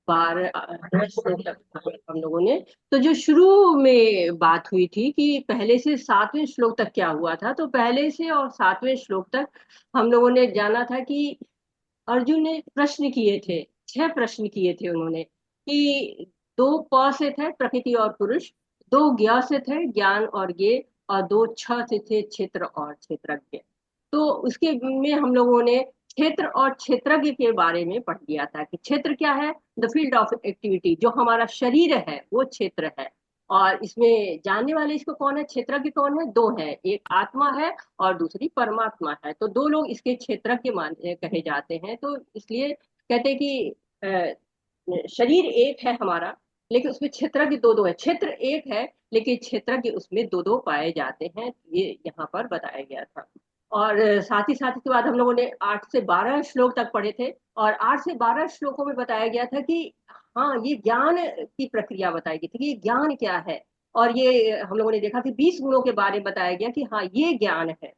12 श्लोक तक हम लोगों ने। तो जो शुरू में बात हुई थी कि पहले से 7वें श्लोक तक क्या हुआ था, तो पहले से और 7वें श्लोक तक हम लोगों ने जाना था कि अर्जुन ने प्रश्न किए थे। 6 प्रश्न किए थे उन्होंने कि दो प से थे प्रकृति और पुरुष, दो ज्ञ से थे ज्ञान और ज्ञे, और दो छ से थे क्षेत्र और क्षेत्रज्ञ। तो उसके में हम लोगों ने क्षेत्र और क्षेत्रज्ञ के बारे में पढ़ लिया था कि क्षेत्र क्या है, द फील्ड ऑफ एक्टिविटी, जो हमारा शरीर है वो क्षेत्र है। और इसमें जानने वाले इसको कौन है, क्षेत्रज्ञ कौन है, दो है, एक आत्मा है और दूसरी परमात्मा है। तो दो लोग इसके क्षेत्रज्ञ माने कहे जाते हैं। तो इसलिए कहते हैं कि शरीर एक है हमारा, लेकिन उसमें क्षेत्रज्ञ दो दो है। क्षेत्र एक है लेकिन क्षेत्रज्ञ उसमें दो दो पाए जाते हैं, ये यहाँ पर बताया गया था। और साथ ही साथ इसके बाद हम लोगों ने 8 से 12 श्लोक तक पढ़े थे। और 8 से 12 श्लोकों में बताया गया था कि हाँ, ये ज्ञान की प्रक्रिया बताई गई थी कि ये ज्ञान क्या है। और ये हम लोगों ने देखा कि 20 गुणों के बारे में बताया गया कि हाँ ये ज्ञान है।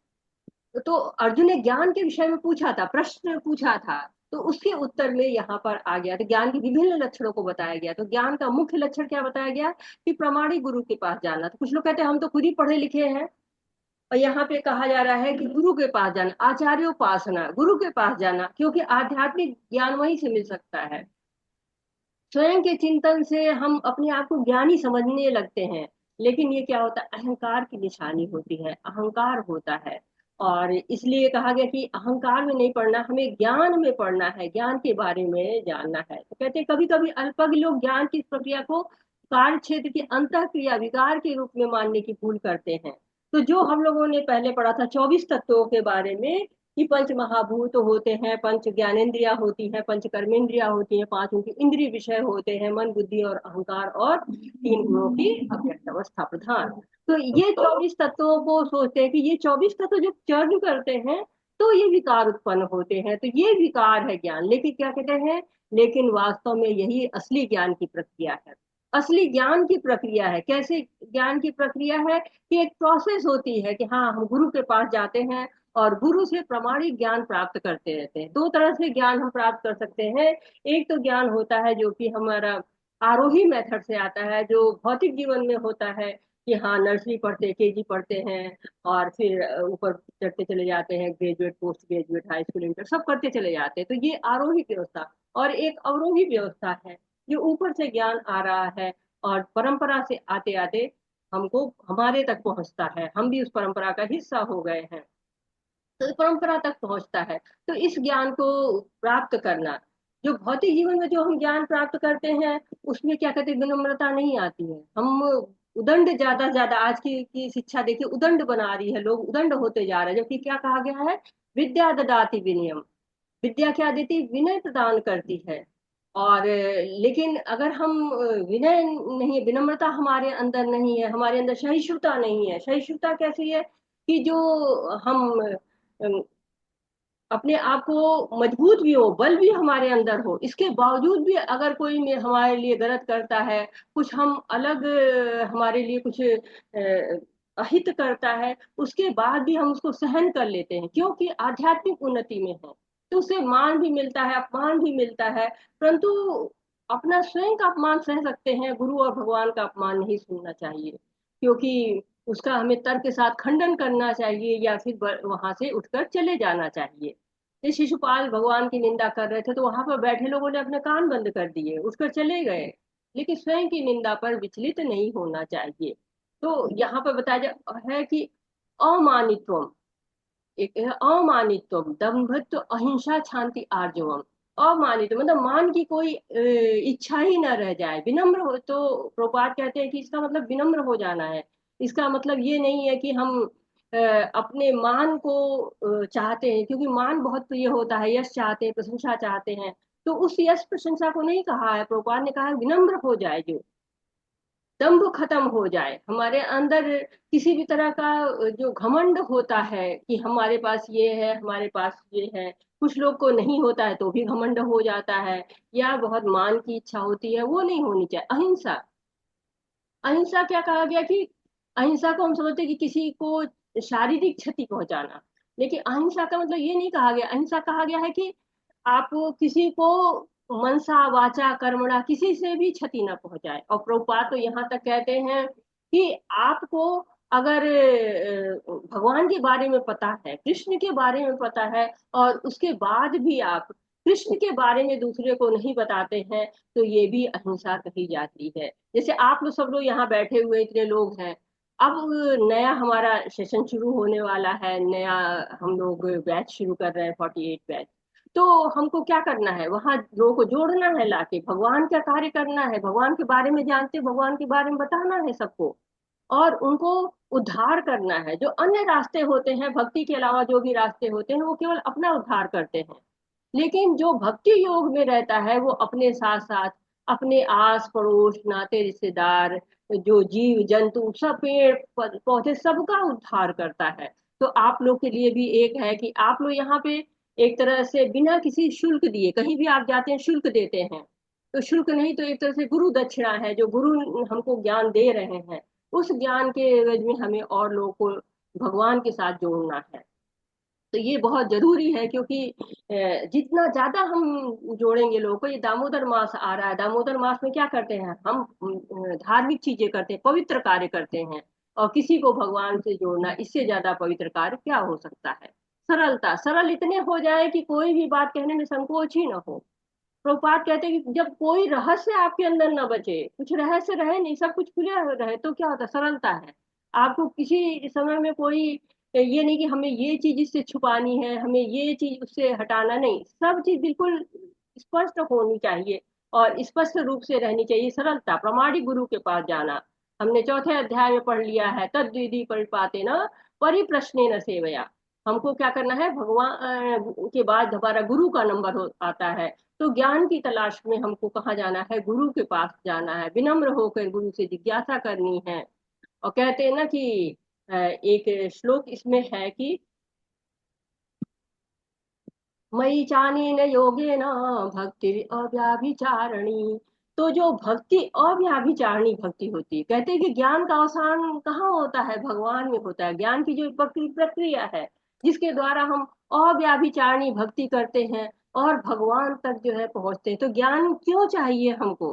तो अर्जुन ने ज्ञान के विषय में पूछा था, प्रश्न पूछा था, तो उसके उत्तर में यहाँ पर आ गया। तो ज्ञान के विभिन्न लक्षणों को बताया गया। तो ज्ञान का मुख्य लक्षण क्या बताया गया कि प्रामाणिक गुरु के पास जाना। तो कुछ लोग कहते हैं हम तो खुद ही पढ़े लिखे हैं, और यहाँ पे कहा जा रहा है कि गुरु के पास जाना, आचार्योपासना, गुरु के पास जाना, क्योंकि आध्यात्मिक ज्ञान वहीं से मिल सकता है। स्वयं के चिंतन से हम अपने आप को ज्ञानी समझने लगते हैं, लेकिन ये क्या होता है, अहंकार की निशानी होती है, अहंकार होता है। और इसलिए कहा गया कि अहंकार में नहीं पढ़ना, हमें ज्ञान में पढ़ना है, ज्ञान के बारे में जानना है। तो कहते हैं कभी कभी अल्पज्ञ लोग ज्ञान की इस प्रक्रिया को कार्य क्षेत्र की अंतःक्रिया विकार के रूप में मानने की भूल करते हैं। तो जो हम लोगों ने पहले पढ़ा था 24 तत्वों के बारे में, कि पंच महाभूत होते हैं, पंच ज्ञानेंद्रिया होती है, पंच कर्मेंद्रिया होती है, पांच उनके इंद्रिय विषय होते हैं, मन बुद्धि और अहंकार, और 3 गुणों की अव्यक्त अवस्था प्रधान। तो ये 24 तत्वों को सोचते हैं कि ये 24 तत्व जो चर्न करते हैं तो ये विकार उत्पन्न होते हैं, तो ये विकार है ज्ञान। लेकिन क्या कहते हैं, लेकिन वास्तव में यही असली ज्ञान की प्रक्रिया है। असली ज्ञान की प्रक्रिया है, कैसे ज्ञान की प्रक्रिया है कि एक प्रोसेस होती है कि हाँ हम गुरु के पास जाते हैं और गुरु से प्रमाणिक ज्ञान प्राप्त करते रहते हैं। दो तरह से ज्ञान हम प्राप्त कर सकते हैं। एक तो ज्ञान होता है जो कि हमारा आरोही मेथड से आता है, जो भौतिक जीवन में होता है कि हाँ नर्सरी पढ़ते, केजी पढ़ते हैं, और फिर ऊपर चढ़ते चले जाते हैं, graduate, post graduate, high school, inter सब करते चले जाते हैं। तो ये आरोही व्यवस्था। और एक अवरोही व्यवस्था है, जो ऊपर से ज्ञान आ रहा है और परंपरा से आते आते हमको हमारे तक पहुंचता है, हम भी उस परंपरा का हिस्सा हो गए हैं, तो परंपरा तक पहुंचता है। तो इस ज्ञान को प्राप्त करना, जो भौतिक जीवन में जो हम ज्ञान प्राप्त करते हैं उसमें क्या कहते हैं, विनम्रता नहीं आती है। हम उदंड, ज्यादा आज की शिक्षा देखिए उदंड बना रही है, लोग उदंड होते जा रहे हैं। जबकि क्या कहा गया है, विद्या ददाति विनयम, विद्या क्या देती, विनय प्रदान करती है। और लेकिन अगर हम विनय नहीं, विनम्रता हमारे अंदर नहीं है, हमारे अंदर सहिष्णुता नहीं है। सहिष्णुता कैसी है कि जो हम अम, अपने आप को मजबूत भी हो, बल भी हमारे अंदर हो, इसके बावजूद भी अगर कोई में हमारे लिए गलत करता है, कुछ हम अलग हमारे लिए कुछ अहित करता है, उसके बाद भी हम उसको सहन कर लेते हैं, क्योंकि आध्यात्मिक उन्नति में है। तो उसे मान भी मिलता है, अपमान भी मिलता है, परंतु अपना स्वयं का अपमान सह सकते हैं, गुरु और भगवान का अपमान नहीं सुनना चाहिए, क्योंकि उसका हमें तर्क के साथ खंडन करना चाहिए, या फिर वहां से उठकर चले जाना चाहिए। ये शिशुपाल भगवान की निंदा कर रहे थे, तो वहां पर बैठे लोगों ने अपने कान बंद कर दिए, उठकर चले गए। लेकिन स्वयं की निंदा पर विचलित नहीं होना चाहिए। तो यहाँ पर बताया है कि अमानित्वम, एक है अमानित्वम, दंभत्व, अहिंसा, शांति, आर्जवम। अमानित मतलब मान की कोई इच्छा ही न रह जाए, विनम्र हो। तो प्रोपात कहते हैं कि इसका मतलब विनम्र हो जाना है। इसका मतलब ये नहीं है कि हम अपने मान को चाहते हैं, क्योंकि मान बहुत प्रिय होता है, यश चाहते हैं, प्रशंसा चाहते हैं। तो उस यश प्रशंसा को नहीं कहा है, प्रोपात ने कहा है विनम्र हो जाए, जो दंभ खत्म हो जाए हमारे अंदर। किसी भी तरह का जो घमंड होता है कि हमारे पास ये है, हमारे पास ये है, कुछ लोग को नहीं होता है तो भी घमंड हो जाता है, या बहुत मान की इच्छा होती है, वो नहीं होनी चाहिए। अहिंसा, अहिंसा क्या कहा गया कि अहिंसा को हम समझते हैं कि किसी को शारीरिक क्षति पहुंचाना, लेकिन अहिंसा का मतलब ये नहीं कहा गया। अहिंसा कहा गया है कि आप किसी को मनसा वाचा कर्मणा किसी से भी क्षति न पहुंचाए। और प्रभुपाद तो यहाँ तक कहते हैं कि आपको अगर भगवान के बारे में पता है, कृष्ण के बारे में पता है, और उसके बाद भी आप कृष्ण के बारे में दूसरे को नहीं बताते हैं, तो ये भी अहिंसा कही जाती है। जैसे आप लोग सब लोग यहाँ बैठे हुए इतने लोग हैं, अब नया हमारा सेशन शुरू होने वाला है, नया हम लोग बैच शुरू कर रहे हैं, 48 बैच। तो हमको क्या करना है, वहां लोगों को जोड़ना है, लाके भगवान का कार्य करना है, भगवान के बारे में जानते, भगवान के बारे में बताना है सबको, और उनको उद्धार करना है। जो अन्य रास्ते होते हैं, भक्ति के अलावा जो भी रास्ते होते हैं, वो केवल अपना उद्धार करते हैं। लेकिन जो भक्ति योग में रहता है, वो अपने साथ साथ अपने आस पड़ोस, नाते रिश्तेदार, जो जीव जंतु, सब पेड़ पौधे, सबका उद्धार करता है। तो आप लोग के लिए भी एक है कि आप लोग यहाँ पे एक तरह से बिना किसी शुल्क दिए, कहीं भी आप जाते हैं शुल्क देते हैं, तो शुल्क नहीं तो एक तरह से गुरु दक्षिणा है, जो गुरु हमको ज्ञान दे रहे हैं, उस ज्ञान के एवज में हमें और लोगों को भगवान के साथ जोड़ना है। तो ये बहुत जरूरी है, क्योंकि जितना ज्यादा हम जोड़ेंगे लोगों को, ये दामोदर मास आ रहा है, दामोदर मास में क्या करते हैं हम, धार्मिक चीजें करते हैं, पवित्र कार्य करते हैं, और किसी को भगवान से जोड़ना, इससे ज्यादा पवित्र कार्य क्या हो सकता है। सरलता, सरल इतने हो जाए कि कोई भी बात कहने में संकोच ही ना हो। प्रभुपाद कहते हैं कि जब कोई रहस्य आपके अंदर न बचे, कुछ रहस्य रहे नहीं, सब कुछ खुले रहे, तो क्या होता है, सरलता है। आपको किसी समय में कोई ये नहीं कि हमें ये चीज इससे छुपानी है, हमें ये चीज उससे हटाना, नहीं, सब चीज बिल्कुल स्पष्ट होनी चाहिए, और स्पष्ट रूप से रहनी चाहिए। सरलता, प्रामाणिक गुरु के पास जाना, हमने चौथे अध्याय में पढ़ लिया है, तद विधि परिपाते न परिप्रश्ने न सेवया। हमको क्या करना है, भगवान के बाद हमारा गुरु का नंबर आता है, तो ज्ञान की तलाश में हमको कहाँ जाना है, गुरु के पास जाना है, विनम्र होकर गुरु से जिज्ञासा करनी है। और कहते हैं ना कि एक श्लोक इसमें है कि मयि चानेन योगेन भक्ति अव्याभिचारिणी। तो जो भक्ति अव्याभिचारिणी भक्ति होती है, कहते हैं कि ज्ञान का अवसान कहाँ होता है, भगवान में होता है। ज्ञान की जो प्रक्रिया है, जिसके द्वारा हम अव्याभिचारिणी भक्ति करते हैं और भगवान तक जो है पहुंचते हैं। तो ज्ञान क्यों चाहिए हमको,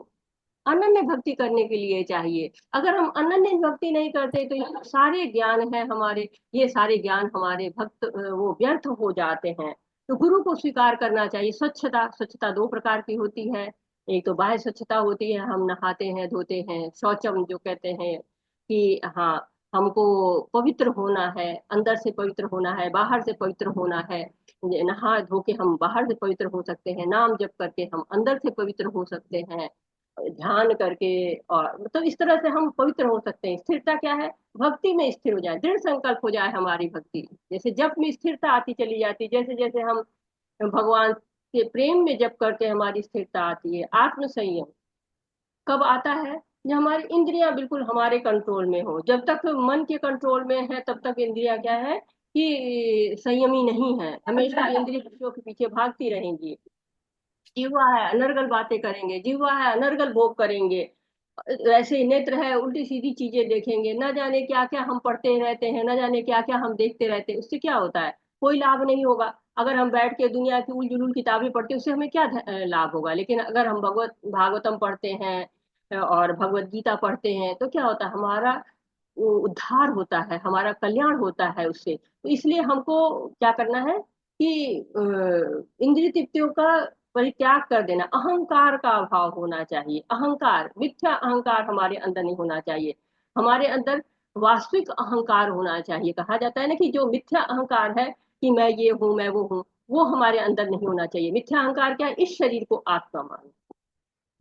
अनन्य भक्ति करने के लिए चाहिए। अगर हम अनन्य भक्ति नहीं करते, तो ये सारे ज्ञान है हमारे, ये सारे ज्ञान हमारे भक्त वो व्यर्थ हो जाते हैं। तो गुरु को स्वीकार करना चाहिए। स्वच्छता, स्वच्छता दो प्रकार की होती है। एक तो बाह्य स्वच्छता होती है, हम नहाते हैं धोते हैं, शौचम जो कहते हैं कि हाँ, हमको पवित्र होना है, अंदर से पवित्र होना है, बाहर से पवित्र होना है। नहा धो के हम बाहर से पवित्र हो सकते हैं, नाम जप करके हम अंदर से पवित्र हो सकते हैं, ध्यान करके, और मतलब इस तरह से हम पवित्र हो सकते हैं। स्थिरता क्या है, भक्ति में स्थिर हो जाए, दृढ़ संकल्प हो जाए हमारी भक्ति। जैसे जप में स्थिरता आती चली जाती, जैसे जैसे हम भगवान के प्रेम में जप करते हैं, हमारी स्थिरता आती है। आत्म संयम कब आता है, जब हमारी इंद्रियां बिल्कुल हमारे कंट्रोल में हो। जब तक मन के कंट्रोल में है, तब तक इंद्रियां क्या है कि संयमी नहीं है, हमेशा इंद्रिय विषयों के पीछे भागती रहेंगी। जीवा है अनर्गल बातें करेंगे, जीवा है अनर्गल भोग करेंगे, ऐसे ही नेत्र है उल्टी सीधी चीजें देखेंगे, न जाने क्या क्या हम पढ़ते रहते हैं, न जाने क्या क्या हम देखते रहते हैं। उससे क्या होता है, कोई लाभ नहीं होगा। अगर हम बैठ के दुनिया की उल जुलूल किताबें पढ़ते हैं, उससे हमें क्या लाभ होगा। लेकिन अगर हम भगवत भागवतम पढ़ते हैं और भगवत गीता पढ़ते हैं, तो क्या होता है, हमारा उद्धार होता है, हमारा कल्याण होता है उससे। तो इसलिए हमको क्या करना है कि इंद्रिय तृप्तियों का परित्याग कर देना, अहंकार का अभाव होना चाहिए। अहंकार, मिथ्या अहंकार हमारे अंदर नहीं होना चाहिए, हमारे अंदर वास्तविक अहंकार होना चाहिए। कहा जाता है ना कि जो मिथ्या अहंकार है कि मैं ये हूं, मैं वो हूं, वो हमारे अंदर नहीं होना चाहिए। मिथ्या अहंकार क्या है, इस शरीर को आत्मा मान।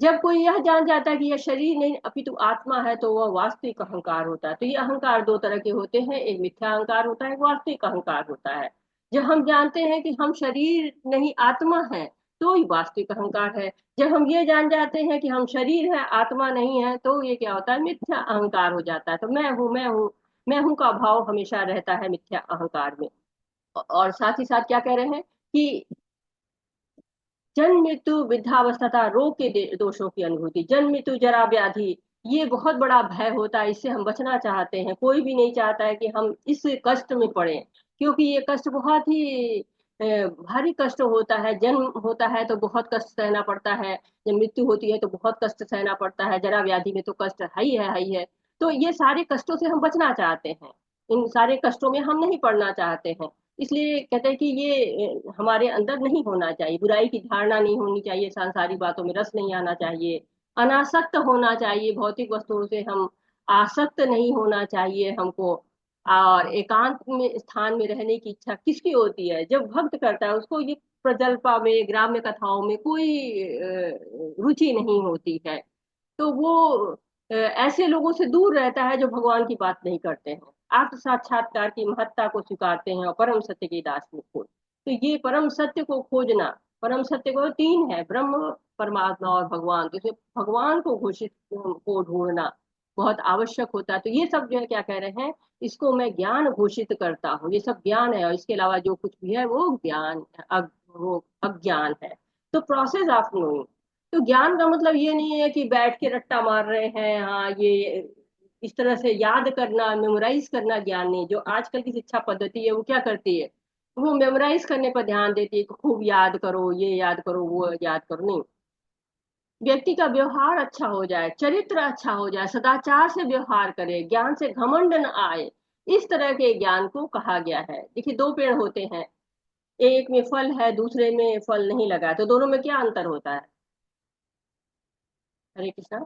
जब कोई यह जान जाता है कि यह शरीर नहीं अपितु आत्मा है, तो वह वास्तविक अहंकार होता है। तो ये अहंकार दो तरह के होते हैं, एक मिथ्या अहंकार होता है, एक वास्तविक अहंकार होता है। जब हम जानते हैं कि हम शरीर नहीं आत्मा है, तो ये वास्तविक अहंकार है। जब हम ये जान जाते हैं कि हम शरीर है आत्मा नहीं है, तो ये क्या होता है, मिथ्या अहंकार हो जाता है। तो मैं हूँ, मैं हूँ, मैं हूँ का भाव हमेशा रहता है मिथ्या अहंकार में। और साथ ही साथ क्या कह रहे हैं कि जन्म मृत्यु वृद्धावस्था रोग के दोषों की अनुभूति, जन्म मृत्यु जरा व्याधि, ये बहुत बड़ा भय होता है, इससे हम बचना चाहते हैं। कोई भी नहीं चाहता है कि हम इस कष्ट में पड़े, क्योंकि ये कष्ट बहुत ही भारी कष्ट होता है। जन्म होता है तो बहुत कष्ट सहना पड़ता है, जब मृत्यु होती है तो बहुत कष्ट सहना पड़ता है, जरा व्याधि में तो कष्ट है ही है। तो ये सारे कष्टों से हम बचना चाहते हैं, इन सारे कष्टों में हम नहीं पड़ना चाहते हैं। इसलिए कहते हैं कि ये हमारे अंदर नहीं होना चाहिए, बुराई की धारणा नहीं होनी चाहिए, सांसारिक बातों में रस नहीं आना चाहिए, अनासक्त होना चाहिए, भौतिक वस्तुओं से हम आसक्त नहीं होना चाहिए हमको। और एकांत में स्थान में रहने की इच्छा किसकी होती है? जब भक्त करता है उसको ये प्रजल्पा में, ग्राम्य कथाओं में कोई रुचि नहीं होती है। तो वो ऐसे लोगों से दूर रहता है जो भगवान की बात नहीं करते हैं, आत्म साक्षात्कार की महत्ता को स्वीकारते हैं और परम सत्य की दास में खोज। तो ये परम सत्य को खोजना, परम सत्य को तीन है, ब्रह्म, परमात्मा और भगवान। तो इसमें भगवान को घोषित को ढूंढना बहुत आवश्यक होता है। तो ये सब जो है क्या कह रहे हैं, इसको मैं ज्ञान घोषित करता हूँ, ये सब ज्ञान है, और इसके अलावा जो कुछ भी है वो ज्ञान, वो अज्ञान है। तो प्रोसेस ऑफ नोइंग, तो ज्ञान का मतलब ये नहीं है कि बैठ के रट्टा मार रहे हैं, हाँ ये इस तरह से याद करना, मेमोराइज करना ज्ञान नहीं। जो आजकल की शिक्षा पद्धति है वो क्या करती है, वो मेमोराइज करने पर ध्यान देती है कि खूब याद करो, ये याद करो, वो याद करो, नहीं। व्यक्ति का व्यवहार अच्छा हो जाए, चरित्र अच्छा हो जाए, सदाचार से व्यवहार करे, ज्ञान से घमंड न आए, इस तरह के ज्ञान को कहा गया है। देखिए, दो पेड़ होते हैं, एक में फल है, दूसरे में फल नहीं लगा है, तो दोनों में क्या अंतर होता है? हरे कृष्णा।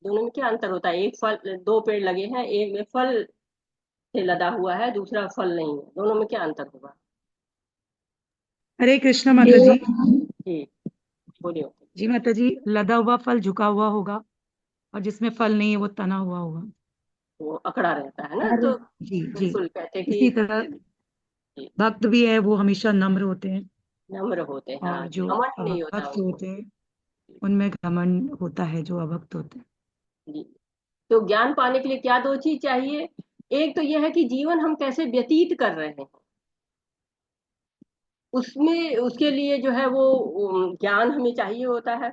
दोनों में क्या अंतर होता है? एक फल, दो पेड़ लगे हैं, एक में फल से लदा हुआ है, दूसरा फल नहीं है, दोनों में क्या अंतर होगा? हरे कृष्ण माता जी। जी, बोलिए। जी माता जी, लदा हुआ फल झुका हुआ होगा और जिसमें फल नहीं है वो तना हुआ होगा। वो अकड़ा रहता है ना, और तो जी जी, बिल्कुल कहते इसी कि तरह जी, भक्त भी है वो हमेशा नम्र होते हैं, नम्र होते हैं, हाँ, और जो घमंड नहीं होता भक्त उनको। होते हैं उनमें घमंड होता है जो अभक्त होते हैं। जी। तो ज्ञान पाने के लिए क्या दो चीज चाहिए? एक तो यह है कि जीवन हम कैसे व्यतीत कर रहे हैं, उसमें उसके लिए जो है वो ज्ञान हमें चाहिए होता है।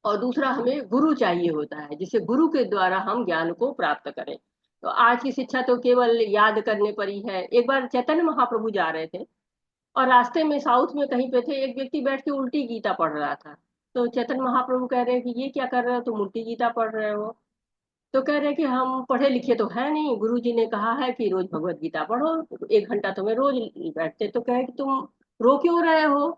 और दूसरा, हमें गुरु चाहिए होता है, जिसे गुरु के द्वारा हम ज्ञान को प्राप्त करें। तो आज की शिक्षा तो केवल याद करने पर ही है। एक बार चैतन्य महाप्रभु जा रहे थे और रास्ते में साउथ में कहीं पे थे, एक व्यक्ति बैठ के उल्टी गीता पढ़ रहा था। तो चैतन्य महाप्रभु कह रहे हैं कि ये क्या कर रहे हो, तुम उल्टी गीता पढ़ रहे हो? तो कह रहे हैं कि हम पढ़े लिखे तो है नहीं, गुरु जी ने कहा है कि रोज भगवत गीता पढ़ो, 1 घंटा तो मैं रोज बैठते। तो कहे कि तुम रो क्यों रहे हो?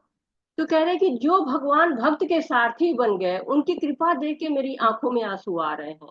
तो कह रहे कि जो भगवान भक्त के सारथी बन गए, उनकी कृपा देख के मेरी आंखों में आंसू आ रहे हैं।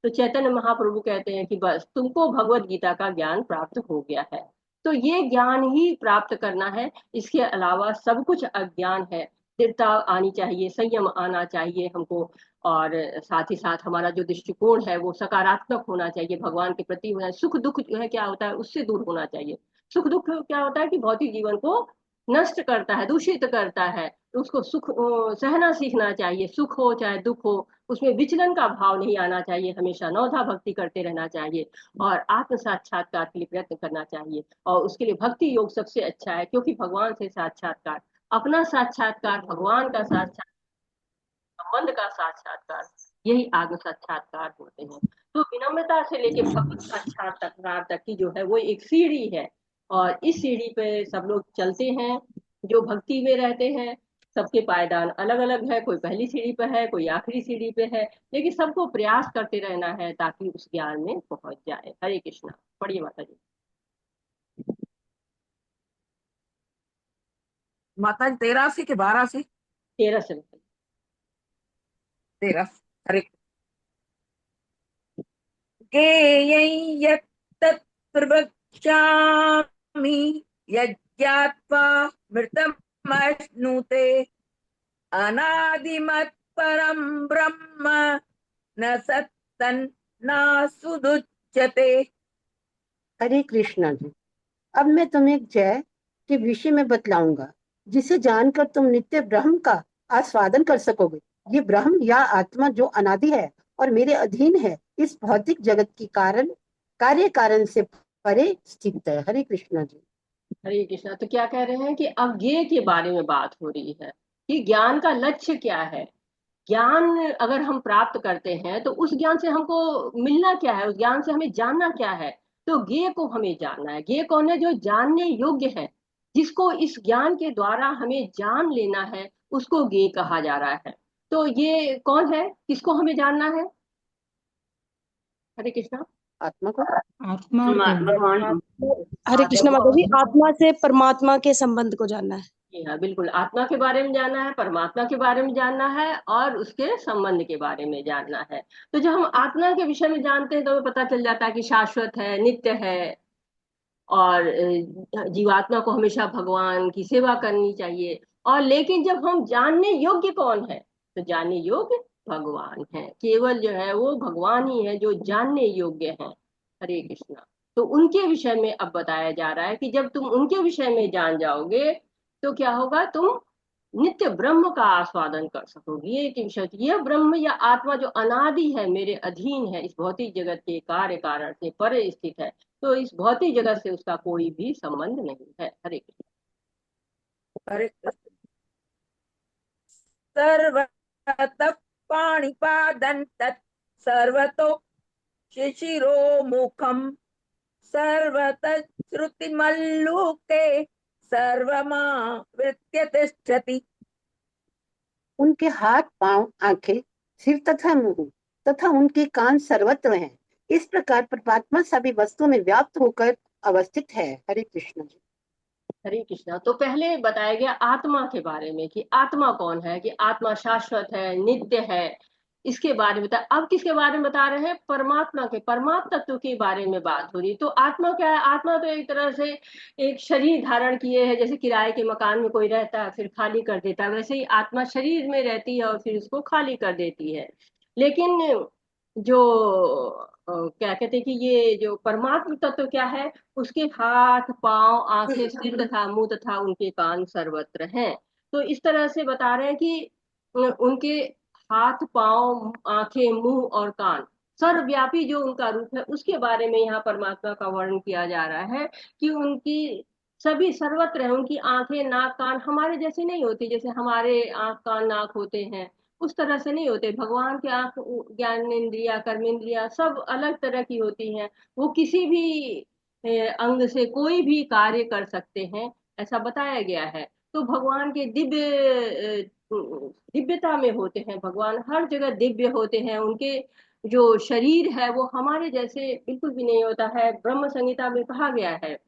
तो चैतन्य महाप्रभु कहते हैं कि बस तुमको भगवत गीता का ज्ञान प्राप्त हो गया है। तो ये ज्ञान ही प्राप्त करना है, इसके अलावा सब कुछ अज्ञान है। स्थिरता आनी चाहिए, संयम आना चाहिए हमको, और साथ ही साथ हमारा जो दृष्टिकोण है वो सकारात्मक होना चाहिए, भगवान के प्रति होना। सुख दुख जो है क्या होता है, उससे दूर होना चाहिए। सुख दुख क्या होता है कि भौतिक जीवन को नष्ट करता है, दूषित करता है। तो उसको सुख सहना सीखना चाहिए, सुख हो चाहे दुख हो, उसमें विचलन का भाव नहीं आना चाहिए, हमेशा नवधा भक्ति करते रहना चाहिए, और आत्म साक्षात्कार के लिए प्रयत्न करना चाहिए। और उसके लिए भक्ति योग सबसे अच्छा है, क्योंकि भगवान से साक्षात्कार, अपना साक्षात्कार, भगवान का साक्षात्कार, संबंध का साक्षात्कार, यही आत्म साक्षात्कार होते हैं। तो विनम्रता से लेके भक्त साक्षात्कार तक की जो है वो एक सीढ़ी है, और इस सीढ़ी पे सब लोग चलते हैं जो भक्ति में रहते हैं। सबके पायदान अलग अलग है, कोई पहली सीढ़ी पे है, कोई आखिरी सीढ़ी पे है, लेकिन सबको प्रयास करते रहना है ताकि उस ज्ञान में पहुंच जाए। हरे कृष्णा। पढ़िए माता जी। माता जी 13 के 12 13 से बताइए। 13। हरे ज्ञेयं यत्तत् प्रवक्ष्यामि यज्ञात्वा मृतमश्नुते अनादिमत् परं ब्रह्म न सत्तन्नासुदुच्यते। हरे कृष्णा जी। अब मैं तुम्हें जय के विषय में बतलाऊंगा, जिसे जानकर तुम नित्य ब्रह्म का आस्वादन कर सकोगे। ये ब्रह्म या आत्मा जो अनादि है और मेरे अधीन है, इस भौतिक जगत की कारण कार्य कारण से परे स्थित है। हरे कृष्णा जी। हरे कृष्णा। तो क्या कह रहे हैं कि अज्ञेय के बारे में बात हो रही है कि ज्ञान का लक्ष्य क्या है। ज्ञान अगर हम प्राप्त करते हैं तो उस ज्ञान से हमको मिलना क्या है, उस ज्ञान से हमें जानना क्या है। तो ज्ञेय को हमें जानना है। ज्ञेय कौन है? जो जानने योग्य है, जिसको इस ज्ञान के द्वारा हमें जान लेना है उसको ज्ञेय कहा जा रहा है। तो ये कौन है, किसको हमें जानना है? हरे कृष्णा। आत्मा को। आत्मा को। भगवान को। हरे कृष्णा माता जी, आत्मा। आत्मा से परमात्मा के संबंध को जानना है। जी हाँ, बिल्कुल, आत्मा के बारे में जानना है, परमात्मा के बारे में जानना है और उसके संबंध के बारे में जानना है। तो जब हम आत्मा के विषय में जानते हैं तो हमें पता चल जाता है कि शाश्वत है, नित्य है, और जीवात्मा को हमेशा भगवान की सेवा करनी चाहिए। और लेकिन जब हम जानने योग्य कौन है, तो जानने योग्य भगवान है, केवल जो है वो भगवान ही है जो जानने योग्य है। हरे कृष्णा। तो उनके विषय में अब बताया जा रहा है कि जब तुम उनके विषय में जान जाओगे तो क्या होगा, तुम नित्य ब्रह्म का आस्वादन कर सकोगे। ये एक विषय, यह ब्रह्म या आत्मा जो अनादि है, मेरे अधीन है, इस भौतिक जगत के कार्य कारण से परे स्थित है, तो इस भौतिक जगत से उसका कोई भी संबंध नहीं है। हरे कृष्ण। हरे कृष्ण। सर्वतः पाणिपादं तत् सर्वतो शिशिरो मुखम सर्वतः श्रुतिमल्लोके सर्वमावृत्य तिष्ठति। उनके हाथ, पांव, आंखें, सिर तथा मुंह तथा उनके कान सर्वत्र हैं। इस प्रकार परमात्मा सभी वस्तुओं में व्याप्त होकर अवस्थित है। हरे कृष्ण जी। हरे कृष्णा। तो पहले बताया गया आत्मा के बारे में कि आत्मा कौन है, कि आत्मा शाश्वत है, नित्य है, इसके बारे में बताया। अब किसके बारे में बता रहे हैं? परमात्मा के, परमात्म तत्व के बारे में बात हो रही। तो आत्मा क्या है? आत्मा तो एक तरह से एक शरीर धारण किए है, जैसे किराए के मकान में कोई रहता है फिर खाली कर देता है, वैसे ही आत्मा शरीर में रहती है और फिर उसको खाली कर देती है। लेकिन जो क्या कहते हैं कि ये जो परमात्म तत्व क्या है, उसके हाथ, पांव, आंखें, सिर तथा मुंह तथा उनके कान सर्वत्र हैं। तो इस तरह से बता रहे हैं कि उनके हाथ, पांव, आंखें, मुंह और कान, सर्वव्यापी जो उनका रूप है उसके बारे में यहाँ परमात्मा का वर्णन किया जा रहा है कि उनकी सभी सर्वत्र है। उनकी आंखें, नाक, कान हमारे जैसे नहीं होती, जैसे हमारे आंख, कान, नाक होते हैं उस तरह से नहीं होते। भगवान के आंख, ज्ञानेन्द्रिया, कर्मेंद्रिया सब अलग तरह की होती हैं। वो किसी भी अंग से कोई भी कार्य कर सकते हैं, ऐसा बताया गया है। तो भगवान के दिव्यता में होते हैं, भगवान हर जगह दिव्य होते हैं। उनके जो शरीर है वो हमारे जैसे बिल्कुल भी नहीं होता है। ब्रह्म संहिता में कहा गया है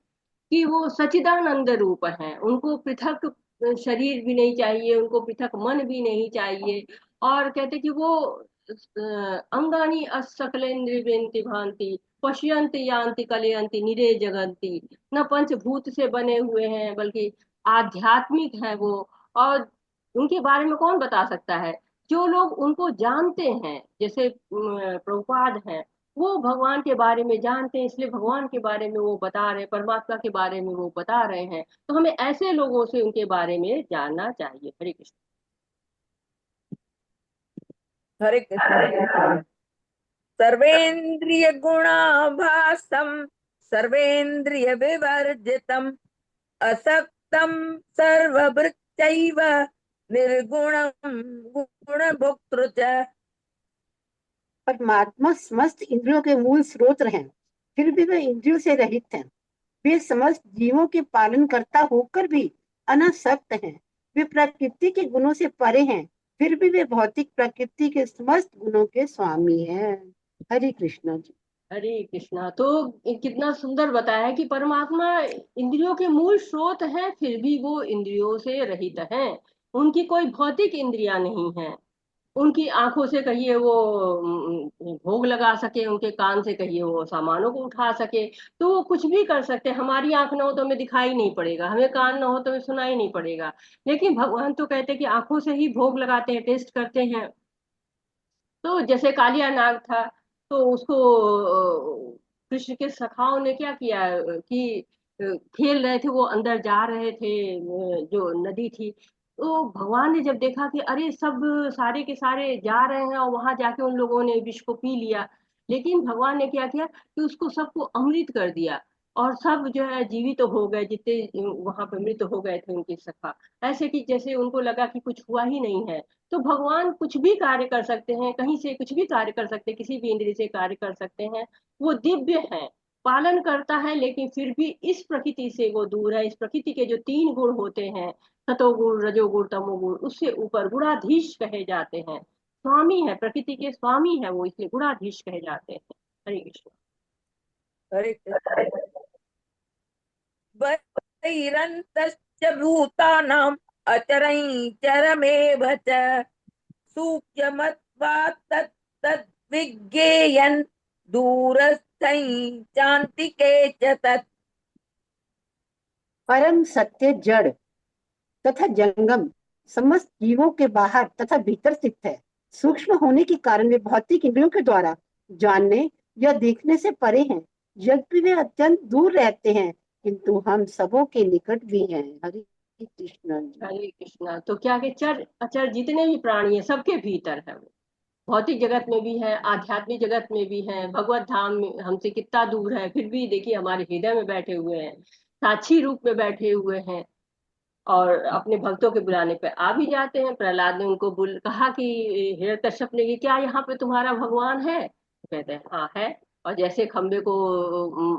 कि वो सचिदानंद रूप हैं, उनको पृथक शरीर भी नहीं चाहिए, उनको पृथक मन भी नहीं चाहिए। और कहते कि वो अंगानी असकलेन्द्रियंति भांति पश्यंति यान्ति कलयंति निरे जगंति, न पंचभूत से बने हुए हैं बल्कि आध्यात्मिक है वो। और उनके बारे में कौन बता सकता है? जो लोग उनको जानते हैं, जैसे प्रभुपाद हैं, वो भगवान के बारे में जानते हैं, इसलिए भगवान के बारे में वो बता रहे हैं, परमात्मा के बारे में वो बता रहे हैं। तो हमें ऐसे लोगों से उनके बारे में जानना चाहिए। हरे कृष्ण। हरे कृष्ण। सर्वेन्द्रिय गुणाभासम सर्वेन्द्रिय विवर्जितम असक्तम सर्वभृत्यैव निर्गुणम गुणभोक्तृ च। परमात्मा समस्त इंद्रियों के मूल स्रोत हैं, फिर भी वे इंद्रियों से रहित हैं। वे समस्त जीवों के पालन करता होकर भी अनासक्त हैं। वे प्रकृति के गुणों से परे हैं, फिर भी वे भौतिक प्रकृति के समस्त गुणों के स्वामी हैं। हरे कृष्णा जी। हरे कृष्णा। तो कितना सुंदर बताया है कि परमात्मा इंद्रियों के मूल स्रोत हैं, फिर भी वो इंद्रियों से रहित हैं। उनकी कोई भौतिक इंद्रियां नहीं है। उनकी आंखों से कहिए वो भोग लगा सके, उनके कान से कहिए वो सामानों को उठा सके, तो वो कुछ भी कर सकते हैं। हमारी आंख ना हो तो हमें दिखाई नहीं पड़ेगा, हमें कान ना हो तो हमें सुनाई नहीं पड़ेगा, लेकिन भगवान तो कहते हैं कि आंखों से ही भोग लगाते हैं, टेस्ट करते हैं। तो जैसे कालिया नाग था, तो उसको कृष्ण के सखाओं ने क्या किया कि खेल रहे थे, वो अंदर जा रहे थे जो नदी थी। तो भगवान ने जब देखा कि अरे सब सारे के सारे जा रहे हैं और वहां जाके उन लोगों ने विष को पी लिया, लेकिन भगवान ने क्या किया कि उसको सबको अमृत कर दिया और सब जो है जीवित तो हो गए, जितने वहां पे मृत हो गए थे उनके सखा, ऐसे कि जैसे उनको लगा कि कुछ हुआ ही नहीं है। तो भगवान कुछ भी कार्य कर सकते हैं, कहीं से कुछ भी कार्य कर सकते हैं, किसी भी इंद्रिय से कार्य कर सकते हैं। वो दिव्य हैं पालन करता है, लेकिन फिर भी इस प्रकृति से वो दूर है। इस प्रकृति के जो 3 गुण होते हैं, सतोगुण, रजोगुण, तमोगुण, उससे ऊपर गुणाधीश कहे जाते हैं। स्वामी है, प्रकृति के स्वामी है वो, इसलिए गुणाधीश कहे जाते हैं। हरे कृष्ण। हरे कृष्ण। बहिरन्तश्च भूतानाम् अचरैचरमेव च सूक्ष्मत्वात् तद्विज्ञेयन् दूरस्थै चान्तिके च तत्। परम सत्य जड़ तथा जंगम समस्त जीवों के बाहर तथा भीतर स्थित है। सूक्ष्म होने के कारण वे भौतिक इंद्रियों के द्वारा जानने या देखने से परे हैं। यद्यपि वे अत्यंत दूर रहते हैं, किंतु हम सबों के निकट भी हैं। हरे कृष्ण जी। हरे कृष्णा। तो क्या कि चर अचर जितने भी प्राणी है सबके भीतर है वो। भौतिक जगत में भी है, आध्यात्मिक जगत में भी है, भगवत धाम में हमसे कितना दूर है, फिर भी देखिए हमारे हृदय में बैठे हुए हैं, साक्षी रूप में बैठे हुए हैं। और अपने भक्तों के बुलाने पे आ भी जाते हैं। प्रहलाद ने उनको कहा कि हिरण्यकश्यप ने कि क्या यहाँ पे तुम्हारा भगवान है? तो कहते हैं हाँ है। और जैसे खंबे को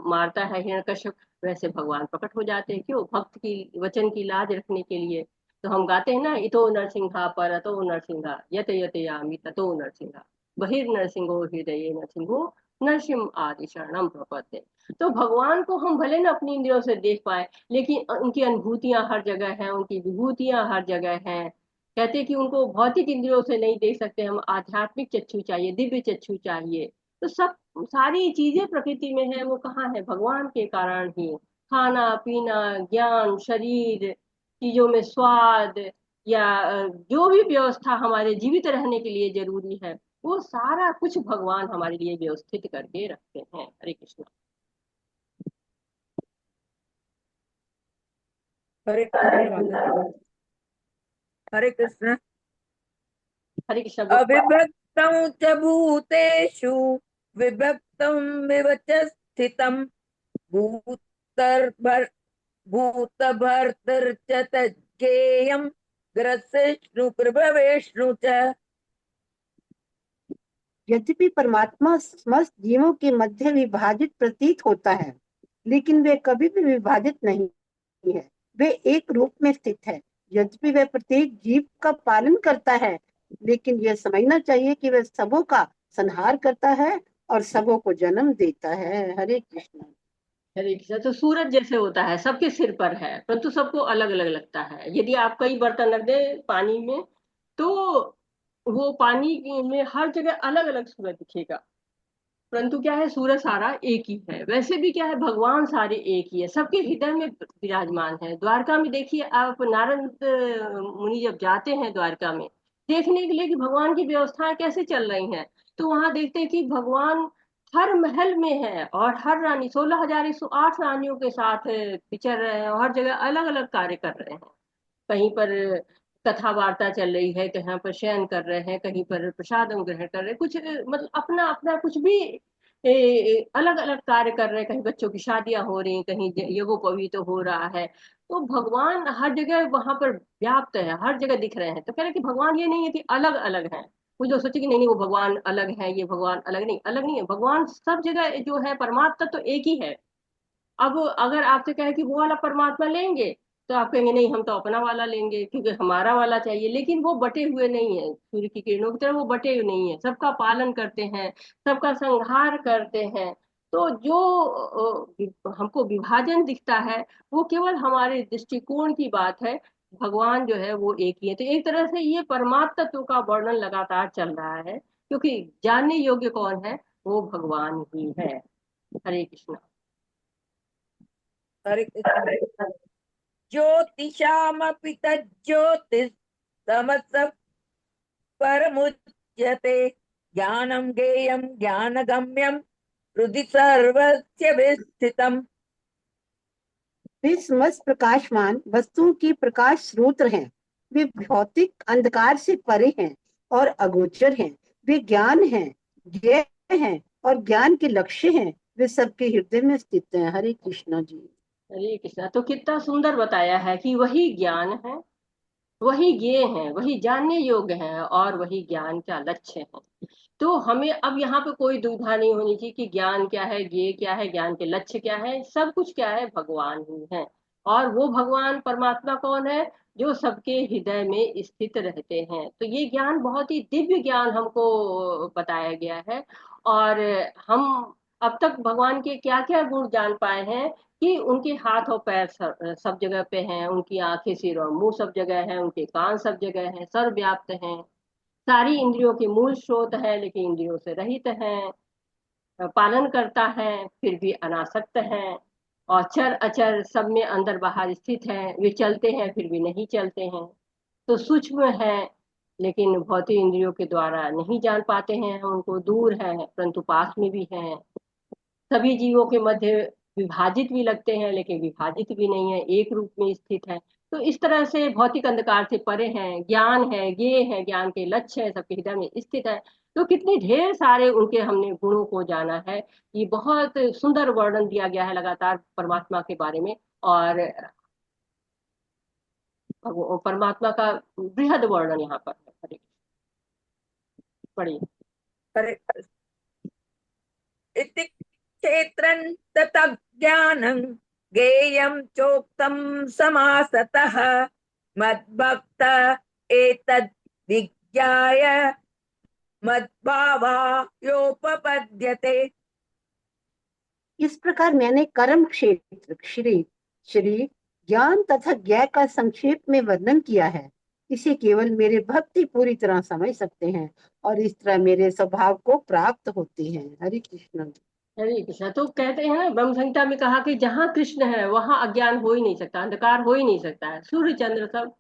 मारता है हिरण्यकश्यप, वैसे भगवान प्रकट हो जाते हैं। क्यों? भक्त की वचन की लाज रखने के लिए। तो हम गाते हैं ना, इतो नरसिंहा परतो नरसिंहा यत यत यामि ततो नरसिंहा बहिर्नरसिंहो हृदये नरसिंहो नरसिंह आदि शरणम प्रपद्ये। तो भगवान को हम भले ना अपनी इंद्रियों से देख पाए, लेकिन उनकी अनुभूतियां हर जगह हैं, उनकी विभूतियां हर जगह हैं। कहते हैं कि उनको भौतिक इंद्रियों से नहीं देख सकते हम, आध्यात्मिक चक्षु चाहिए, दिव्य चक्षु चाहिए। तो सब सारी चीजें प्रकृति में है, वो कहाँ है? भगवान के कारण ही। खाना पीना, ज्ञान, शरीर, चीजों में स्वाद, या जो भी व्यवस्था हमारे जीवित रहने के लिए जरूरी है, वो सारा कुछ भगवान हमारे लिए व्यवस्थित करके रखते हैं। हरे कृष्ण। हरे कृष्ण माता जी। हरे कृष्ण। हरे कृष्ण। अविभक्तं च भूतेषु विभक्तं विव च स्थितं भूतर्भर भूतभर्तृ च तज्ज्ञेयं ग्रसिष्णु प्रभवेष्णु च। यद्यपि परमात्मा समस्त जीवों के मध्य विभाजित प्रतीत होता है, लेकिन वे कभी भी विभाजित नहीं है। वे एक रूप में स्थित है। यद्यपि वह प्रत्येक जीव का पालन करता है, लेकिन यह समझना चाहिए कि वह सबों का संहार करता है और सबों को जन्म देता है। हरे कृष्ण। हरे कृष्ण। तो सूरज जैसे होता है, सबके सिर पर है, परंतु सबको अलग अलग लगता है। यदि आप कई बर्तन रख दें पानी में, तो वो पानी में हर जगह अलग अलग सूरज दिखेगा, परंतु क्या है, सूरज सारा एक ही है। वैसे भी क्या है, भगवान सारे एक ही है, सबके हृदय में विराजमान है। द्वारका में देखिए आप, नारद मुनि जब जाते हैं द्वारका में देखने के लिए कि भगवान की व्यवस्थाएं कैसे चल रही हैं, तो वहां देखते हैं कि भगवान हर महल में है, और हर रानी 16,108 रानियों के साथ विचर रहे हैं, और हर जगह अलग अलग कार्य कर रहे हैं। कहीं पर कथा वार्ता चल रही है, कहीं पर शयन कर रहे हैं, कहीं पर प्रसादम ग्रहण कर रहे हैं, कुछ मतलब अपना अपना कुछ भी अलग अलग कार्य कर रहे हैं। कहीं बच्चों की शादियां हो रही, कहीं यज्ञोपवीत हो रहा है। तो भगवान हर जगह वहां पर व्याप्त है, हर जगह दिख रहे हैं। तो कह रहे कि भगवान ये नहीं है कि अलग अलग है। कुछ लोग सोचे कि नहीं नहीं वो भगवान अलग है, ये भगवान अलग नहीं, अलग नहीं है। भगवान सब जगह जो है, परमात्मा तो एक ही है। अब अगर आपसे कहे कि वो वाला परमात्मा लेंगे, तो आप कहेंगे नहीं हम तो अपना वाला लेंगे, क्योंकि हमारा वाला चाहिए। लेकिन वो बटे हुए नहीं है, सूर्य की किरणों की तरह वो बटे हुए नहीं है, सबका पालन करते हैं, सबका संहार करते हैं। तो जो हमको विभाजन दिखता है, वो केवल हमारे दृष्टिकोण की बात है। भगवान जो है वो एक ही है। तो एक तरह से ये परमात्म तत्व का वर्णन लगातार चल रहा है, क्योंकि जानने योग्य कौन है? वो भगवान ही है। हरे कृष्ण। हरे कृष्ण। ज्योतिषामपि तज्ज्योतिस्तमसः परमुच्यते ज्ञानं ज्ञेयं ज्ञानगम्यं हृदि सर्वस्य विस्थितम्। वे समस्त प्रकाशमान वस्तुओं के प्रकाश स्रोत हैं। वे भौतिक अंधकार से परे हैं और अगोचर हैं। वे ज्ञान हैं, ज्ञेय हैं और ज्ञान के लक्ष्य हैं। वे सबके हृदय में स्थित हैं। हरे कृष्णा जी। हरे कृष्णा। तो कितना सुंदर बताया है कि वही ज्ञान है, वही ज्ञेय है, वही जानने योग्य है, और वही ज्ञान का लक्ष्य है। तो हमें अब यहाँ पे कोई दुविधा नहीं होनी चाहिए कि ज्ञान क्या है, ज्ञेय क्या है, ज्ञान के लक्ष्य क्या है। सब कुछ क्या है, भगवान ही है। और वो भगवान परमात्मा कौन है, जो सबके हृदय में स्थित रहते हैं। तो ये ज्ञान बहुत ही दिव्य ज्ञान हमको बताया गया है। और हम अब तक भगवान के क्या क्या गुण जान पाए हैं कि उनके हाथ और पैर सब जगह पे हैं, उनकी आंखें, सिर और मुंह सब जगह है, उनके कान सब जगह हैं, सर्वव्याप्त हैं, सारी इंद्रियों के मूल स्रोत है लेकिन इंद्रियों से रहित है, पालन करता है फिर भी अनासक्त है, और चर अचर सब में अंदर बाहर स्थित है, वे चलते हैं फिर भी नहीं चलते हैं। तो सूक्ष्म है लेकिन भौतिक इंद्रियों के द्वारा नहीं जान पाते हैं हम उनको, दूर है परंतु पास में भी है, सभी जीवों के मध्य विभाजित भी लगते हैं लेकिन विभाजित भी नहीं है, एक रूप में स्थित है। तो इस तरह से भौतिक अंधकार से परे हैं, ज्ञान है, ज्ञेय है, ज्ञान के लक्ष्य है, सबके हृदय में स्थित है। तो कितने ढेर सारे उनके हमने गुणों को जाना है। ये बहुत सुंदर वर्णन दिया गया है लगातार परमात्मा के बारे में। और परमात्मा का बृहद वर्णन यहाँ पर है। पढ़िए। हरे इति क्षेत्रं ततः ज्ञानं ज्ञेयं चोक्तं समासतः मद्भक्त एतद् विज्ञाय मद्भावायोपपद्यते। इस प्रकार मैंने कर्म क्षेत्र, श्री श्री ज्ञान तथा ज्ञान का संक्षेप में वर्णन किया है। इसे केवल मेरे भक्ति पूरी तरह समझ सकते हैं और इस तरह मेरे स्वभाव को प्राप्त होते हैं। हरे कृष्ण। हरे कृष्णा। तो कहते हैं ना, ब्रह्म संहिता में कहा कि जहाँ कृष्ण है वहां अज्ञान हो ही नहीं सकता, अंधकार हो ही नहीं सकता है। सूर्य चंद्र सब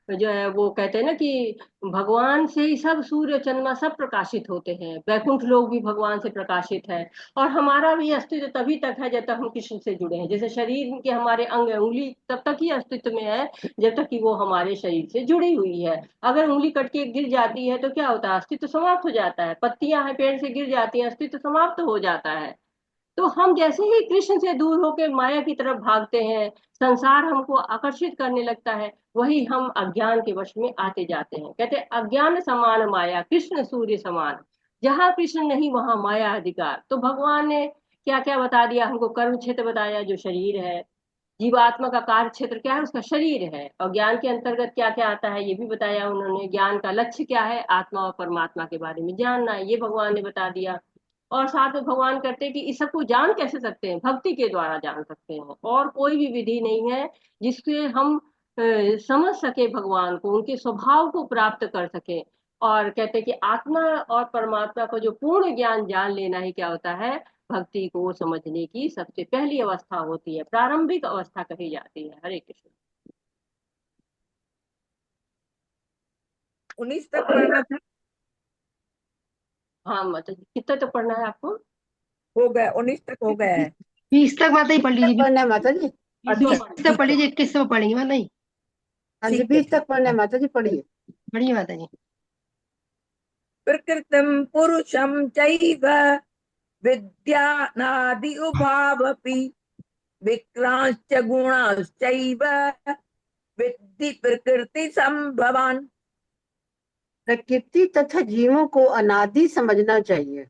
जो है, वो कहते हैं ना कि भगवान से ही सब सूर्य चंद्रमा सब प्रकाशित होते हैं, वैकुंठ लोग भी भगवान से प्रकाशित है। और हमारा भी अस्तित्व तभी तक है जब तक हम कृष्ण से जुड़े हैं। जैसे शरीर के हमारे अंग, उंगली तब तक ही अस्तित्व में है जब तक कि वो हमारे शरीर से जुड़ी हुई है। अगर उंगली कट के गिर जाती है तो क्या होता है, अस्तित्व समाप्त हो जाता है। पत्तियां हैं पेड़ से गिर जाती हैं, अस्तित्व समाप्त हो जाता है। तो हम जैसे ही कृष्ण से दूर होकर माया की तरफ भागते हैं, संसार हमको आकर्षित करने लगता है, वही हम अज्ञान के वश में आते जाते हैं। कहते हैं अज्ञान समान माया कृष्ण सूर्य समान, जहां कृष्ण नहीं वहां माया अधिकार। तो भगवान ने क्या क्या बता दिया हमको, कर्म क्षेत्र बताया जो शरीर है, जीवात्मा का कार्य क्षेत्र क्या है, उसका शरीर है, और ज्ञान के अंतर्गत क्या क्या आता है ये भी बताया उन्होंने। ज्ञान का लक्ष्य क्या है, आत्मा और परमात्मा के बारे में जानना है, ये भगवान ने बता दिया। और साथ में भगवान कहते हैं कि इस सबको जान कैसे सकते हैं, भक्ति के द्वारा जान सकते हैं, और कोई भी विधि नहीं है जिससे हम समझ सके भगवान को, उनके स्वभाव को प्राप्त कर सके। और कहते हैं कि आत्मा और परमात्मा को जो पूर्ण ज्ञान जान लेना ही क्या होता है, भक्ति को समझने की सबसे पहली अवस्था होती है, प्रारंभिक अवस्था कही जाती है। हरे कृष्ण। 19 तक पढ़ना था। हाँ मतलब कितना तो पढ़ना है आपको। हो गया, 19 तक हो गया है। 20 तक माता जी पढ़ लीजिए, पढ़ना है माता जी। 20वां 20 पढ़ना तक पढ़ लीजिए, 21 तक पढ़ेंगे माता जी। हाँ जी, ठीक है 20 तक पढ़ना है माता जी, पढ़िए। पढ़िए माता जी। प्रकृतं पुरुषं चैव विद्यानादि उभावपि विक्रांश्च गुणाश्चैव विद्धि प्रकृति संभवान्। प्रकृति तथा जीवों को अनादि समझना चाहिए।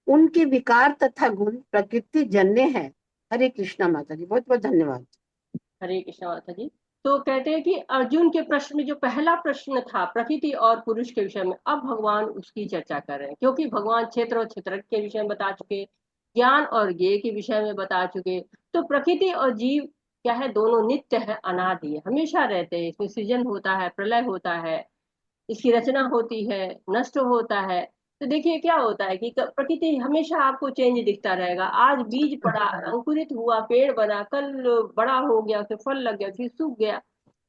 उनके विकार तथा गुण प्रकृति जन्य है। हरे कृष्णा माता जी, बहुत बहुत धन्यवाद। हरे कृष्ण माता जी। तो कहते हैं कि अर्जुन के प्रश्न में जो पहला प्रश्न था प्रकृति और पुरुष के विषय में, अब भगवान उसकी चर्चा कर रहे हैं, क्योंकि भगवान क्षेत्र और क्षेत्रज्ञ के विषय में बता चुके, ज्ञान और ज्ञेय के विषय में बता चुके। तो प्रकृति और जीव क्या है, दोनों नित्य है, अनादि है, हमेशा रहते हैं। इसमें सृजन होता है, प्रलय होता है, इसकी रचना होती है, नष्ट होता है। तो देखिए क्या होता है कि प्रकृति हमेशा आपको चेंज दिखता रहेगा। आज बीज पड़ा, अंकुरित हुआ, पेड़ बना, कल बड़ा हो गया, फिर फल लग गया, फिर सूख गया।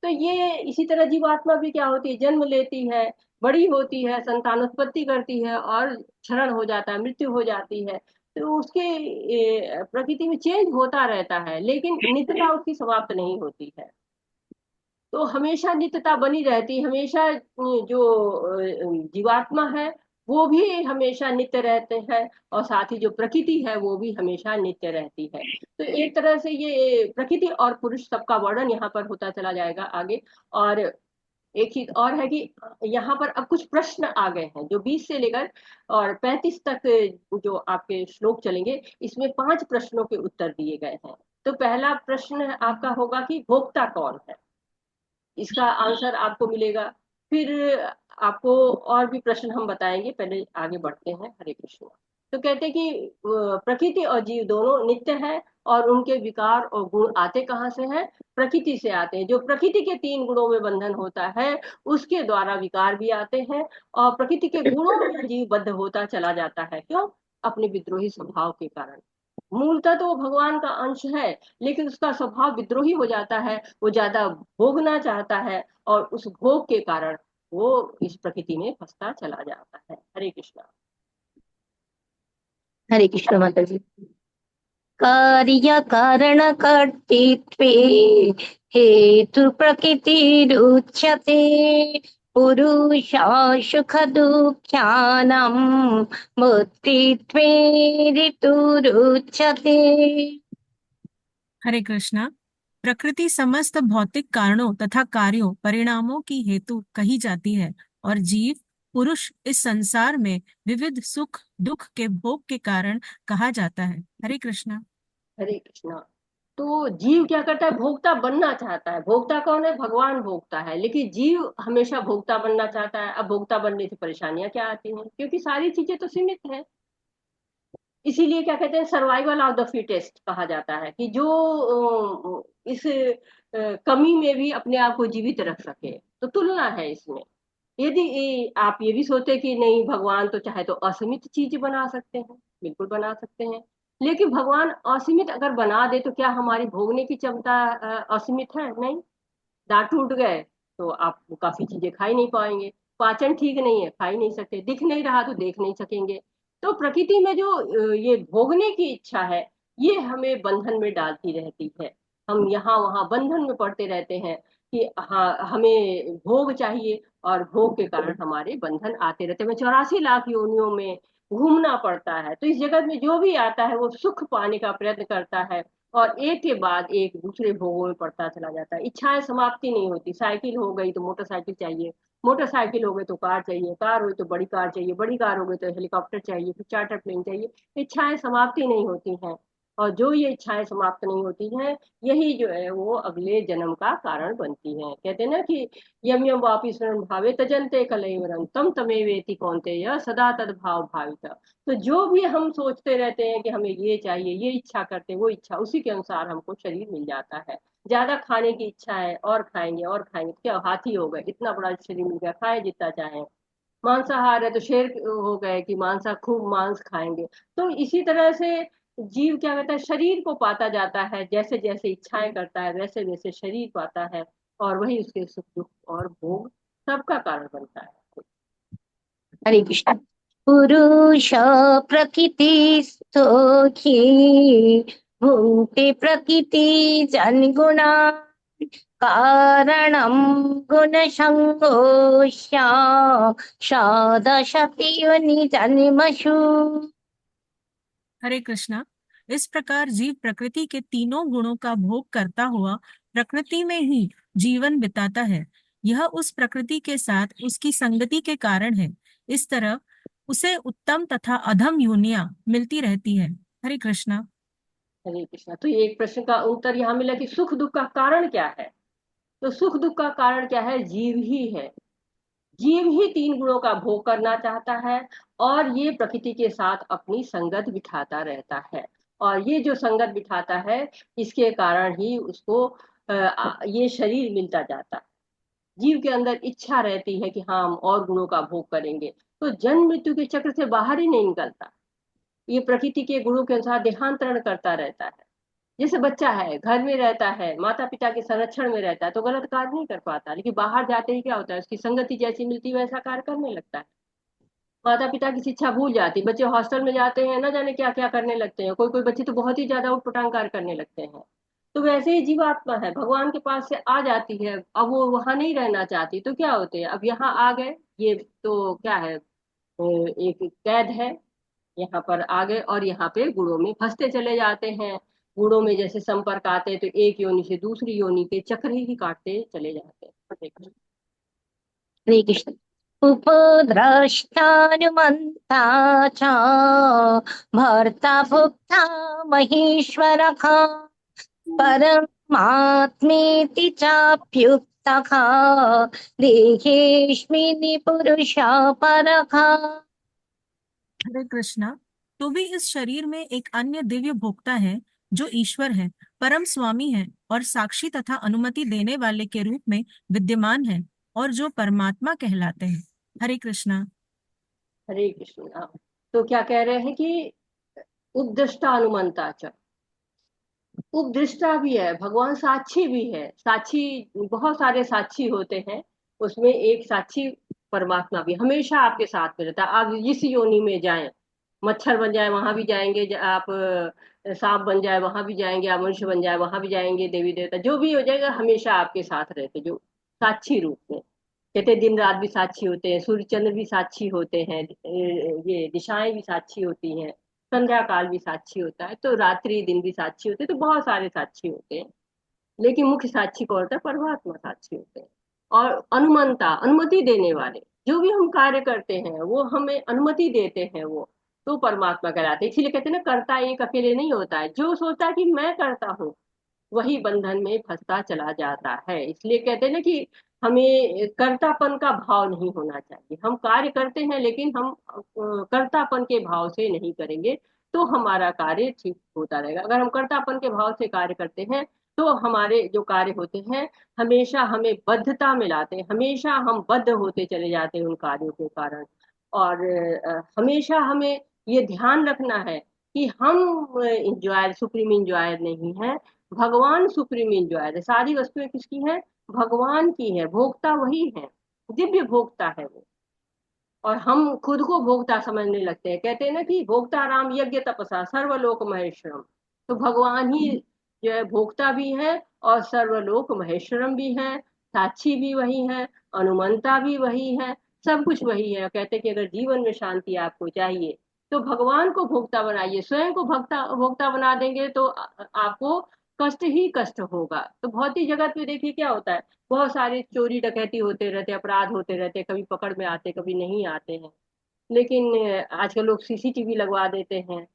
तो ये इसी तरह जीवात्मा भी क्या होती है, जन्म लेती है, बड़ी होती है, संतानोत्पत्ति करती है, और क्षरण हो जाता है, मृत्यु हो जाती है। तो उसके प्रकृति में चेंज होता रहता है, लेकिन नित्यता उसकी समाप्त नहीं होती है। तो हमेशा नित्यता बनी रहती, हमेशा जो जीवात्मा है वो भी हमेशा नित्य रहते हैं, और साथ ही जो प्रकृति है वो भी हमेशा नित्य रहती है। तो एक तरह से ये प्रकृति और पुरुष सबका वर्णन यहाँ पर होता चला जाएगा आगे। और एक चीज और है कि यहाँ पर अब कुछ प्रश्न आ गए हैं, जो 20 से लेकर और 35 तक जो आपके श्लोक चलेंगे, इसमें 5 प्रश्नों के उत्तर दिए गए हैं। तो पहला प्रश्न आपका होगा कि भोक्ता कौन है, इसका आंसर आपको मिलेगा। फिर आपको और भी प्रश्न हम बताएंगे, पहले आगे बढ़ते हैं। हरे कृष्ण। तो कहते हैं कि प्रकृति और जीव दोनों नित्य है, और उनके विकार और गुण आते कहाँ से हैं? प्रकृति से आते हैं। जो प्रकृति के 3 गुणों में बंधन होता है, उसके द्वारा विकार भी आते हैं, और प्रकृति के गुणों में जीव बद्ध होता चला जाता है। क्यों? अपने विद्रोही स्वभाव के कारण। मूलतः तो वो भगवान का अंश है, लेकिन उसका स्वभाव विद्रोही हो जाता है, वो ज्यादा भोगना चाहता है, और उस भोग के कारण वो इस प्रकृति में फंसता चला जाता है। हरे कृष्णा। हरे कृष्ण माता जी। कार्य कारण कर्तृत्वे हेतु प्रकृतिरुच्यते पुरुषा सुख दुःख्यानां मुक्तित्वे ऋतुरुच्यते। हरे कृष्णा। प्रकृति समस्त भौतिक कारणों तथा कार्यों परिणामों की हेतु कही जाती है, और जीव पुरुष इस संसार में विविध सुख दुख के भोग के कारण कहा जाता है। हरे कृष्णा। हरे कृष्णा। तो जीव क्या करता है? भोक्ता बनना चाहता है। भोक्ता कौन है? भगवान भोक्ता है, लेकिन जीव हमेशा भोक्ता बनना चाहता है। अब भोक्ता बनने से परेशानियां क्या आती हैं? क्योंकि सारी चीजें तो सीमित हैं। इसीलिए क्या कहते हैं, सर्वाइवल ऑफ द फिटेस्ट कहा जाता है, कि जो इस कमी में भी अपने आप को जीवित रख सके। तो तुलना है इसमें। यदि आप ये भी सोचते कि नहीं, भगवान तो चाहे तो असीमित चीज बना सकते हैं, बिल्कुल बना सकते हैं, लेकिन भगवान असीमित अगर बना दे तो क्या हमारी भोगने की क्षमता असीमित है? नहीं। दांत टूट गए तो आप काफी चीजें खा ही नहीं पाएंगे। पाचन ठीक नहीं है, खा ही नहीं सकते। दिख नहीं रहा तो देख नहीं सकेंगे। तो प्रकृति में जो ये भोगने की इच्छा है, ये हमें बंधन में डालती रहती है। हम यहाँ वहां बंधन में पड़ते रहते हैं कि हाँ, हमें भोग चाहिए, और भोग के कारण हमारे बंधन आते रहते हैं। 84 लाख योनियों में घूमना पड़ता है। तो इस जगत में जो भी आता है वो सुख पाने का प्रयत्न करता है, और एक के बाद एक दूसरे भोगों में पड़ता चला जाता है। इच्छाएं समाप्ति नहीं होती। साइकिल हो गई तो मोटरसाइकिल चाहिए, मोटरसाइकिल हो गई तो कार चाहिए, कार हुई तो बड़ी कार चाहिए, बड़ी कार हो गई तो हेलीकॉप्टर चाहिए, फिर चार्टर प्लेन चाहिए। इच्छाएं समाप्ति नहीं होती हैं, और जो ये इच्छाएं समाप्त नहीं होती हैं, यही जो है वो अगले जन्म का कारण बनती हैं। कहते हैं ना कि यम यम वापि शरण भावे तजन्ते कलेवरम तम तमेवेति कौन्तेय सदा तद्भाव भावित। तो जो भी हम सोचते रहते हैं कि हमें ये चाहिए, ये इच्छा करते हैं, वो इच्छा उसी के अनुसार हमको शरीर मिल जाता है। ज्यादा खाने की इच्छा है, और खाएंगे और खाएंगे, क्या हाथी हो गए, इतना बड़ा शरीर मिल गया, खाए जितना चाहे। मांसाहार है तो शेर हो गए कि मांसा खूब मांस खाएंगे। तो इसी तरह से जीव क्या करता है, शरीर को पाता जाता है। जैसे जैसे इच्छाएं करता है, वैसे वैसे शरीर पाता है, और वही उसके सुख दुख और भोग सबका कारण बनता है। हरे कृष्ण। पुरुष प्रकृति स्थोखी भुंक्ते प्रकृति जन्गुणा कारणं गुणसङ्गोष्या सदशति योनिजन्मसु। हरे कृष्णा। इस प्रकार जीव प्रकृति के तीनों गुणों का भोग करता हुआ प्रकृति में ही जीवन बिताता है। यह उस प्रकृति के साथ उसकी संगति के कारण है। इस तरह उसे उत्तम तथा अधम योनियां मिलती रहती है। हरे कृष्णा। हरे कृष्णा। तो ये एक प्रश्न का उत्तर यहाँ मिला कि सुख दुख का कारण क्या है। तो सुख दुख का कारण क्या है? जीव ही है। जीव ही 3 गुणों का भोग करना चाहता है, और ये प्रकृति के साथ अपनी संगत बिठाता रहता है। और ये जो संगत बिठाता है, इसके कारण ही उसको ये शरीर मिलता जाता है। जीव के अंदर इच्छा रहती है कि हाँ, हम और गुणों का भोग करेंगे, तो जन्म मृत्यु के चक्र से बाहर ही नहीं निकलता। ये प्रकृति के गुणों के अनुसार देहांतरण करता रहता है। जैसे बच्चा है, घर में रहता है, माता पिता के संरक्षण में रहता है, तो गलत कार्य नहीं कर पाता, लेकिन बाहर जाते ही क्या होता है, उसकी संगति जैसी मिलती है वैसा कार्य करने लगता है। माता पिता की शिक्षा भूल जाती। बच्चे हॉस्टल में जाते हैं, ना जाने क्या क्या करने लगते हैं। कोई कोई बच्चे तो बहुत ही ज्यादा उटपटांग कार्य करने लगते हैं। तो वैसे ही जीवात्मा है, भगवान के पास से आ जाती है, अब वो वहां नहीं रहना चाहती, तो क्या होते हैं, अब यहाँ आ गए। ये तो क्या है, एक कैद है। यहाँ पर आ गए और यहाँ पे गुणों में फंसते चले जाते हैं। गुणों में जैसे संपर्क आते हैं, तो एक योनि से दूसरी योनि के चक्र ही काटते चले जाते हैं। हरे कृष्ण। उपद्रष्टानुमन्ता च भर्ता भुक्ता महेश्वरः परमात्मेति चाप्युक्तः देहेऽस्मिन् पुरुषः परः। हरे कृष्णा। तो भी इस शरीर में एक अन्य दिव्य भोक्ता है जो ईश्वर है, परम स्वामी है और साक्षी तथा अनुमति देने वाले के रूप में विद्यमान है और जो परमात्मा कहलाते हैं। हरे कृष्णा। हरे कृष्ण। तो क्या कह रहे हैं कि उपदृष्टा अनुमंता च, उपदृष्टा भी है भगवान, साक्षी भी है। साक्षी, बहुत सारे साक्षी होते हैं, उसमें एक साक्षी परमात्मा भी हमेशा आपके साथ में रहता है। आप जिस योनि में जाएं, मच्छर बन जाए वहां भी जाएंगे, आप सांप बन जाए वहां भी जाएंगे, आप मनुष्य बन जाए वहां भी जाएंगे, देवी देवता जो भी हो जाएगा हमेशा आपके साथ रहते, जो साक्षी रूप में। कहते दिन रात भी साक्षी होते हैं, सूर्य चंद्र भी साक्षी होते हैं, ये दिशाएं भी साक्षी होती हैं, संध्या काल भी साक्षी होता है, तो रात्रि दिन भी साक्षी होते हैं, तो बहुत सारे साक्षी होते हैं। लेकिन मुख्य साक्षी कौन होता है? परमात्मा साक्षी होते हैं। और अनुमंता, अनुमति देने वाले, जो भी हम कार्य करते हैं वो हमें अनुमति देते हैं, वो तो परमात्मा कहलाते हैं। इसीलिए कहते हैं ना, कर्ता एक अकेले नहीं होता है, जो सोचता है कि मैं करता हूँ वही बंधन में फंसता चला जाता है। इसलिए कहते हैं ना कि हमें कर्तापन का भाव नहीं होना चाहिए। हम कार्य करते हैं लेकिन हम कर्तापन के भाव से नहीं करेंगे तो हमारा कार्य ठीक होता रहेगा। अगर हम कर्तापन के भाव से कार्य करते हैं तो हमारे जो कार्य होते हैं हमेशा हमें बद्धता में लाते हैं, हमेशा हम बद्ध होते चले जाते हैं उन कार्यों के कारण। और हमेशा हमें ये ध्यान रखना है कि हम इंजॉयर, सुप्रीम इंजॉयर नहीं है, भगवान सुप्रीम इंजॉयर है। सारी वस्तुएं किसकी हैं? भगवान की है, भोक्ता वही है, दिव्य भोक्ता है वो। और हम खुद को भोक्ता समझने लगते हैं। कहते हैं ना कि भोक्ता राम यज्ञ तपसा सर्वलोक महेश्वरम, तो भगवान ही जो है भोक्ता भी है और सर्वलोक महेश्वरम भी है, साक्षी भी वही है, अनुमंता भी वही है, सब कुछ वही है। कहते हैं कि अगर जीवन में शांति आपको चाहिए तो भगवान को भोक्ता बनाइए, स्वयं को भोक्ता भोक्ता बना देंगे तो आपको कष्ट ही कष्ट होगा। तो भौतिक जगत में देखिए क्या होता है, बहुत सारे चोरी डकैती होते रहते, अपराध होते रहते, कभी पकड़ में आते कभी नहीं आते हैं। लेकिन आजकल लोग सीसीटीवी लगवा देते हैं,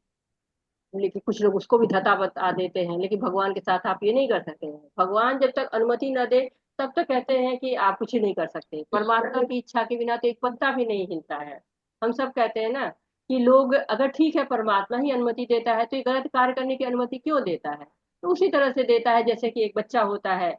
लेकिन कुछ लोग उसको भी धता बता देते हैं। लेकिन भगवान के साथ आप ये नहीं कर सकते हैं। भगवान जब तक अनुमति न दे तब तक कहते हैं कि आप कुछ नहीं कर सकते। परमात्मा की इच्छा के बिना तो एक पत्ता भी नहीं हिलता है। हम सब कहते हैं ना कि लोग, अगर ठीक है परमात्मा ही अनुमति देता है तो ये गलत कार्य करने की अनुमति क्यों देता है? तो उसी तरह से देता है जैसे कि एक बच्चा होता है,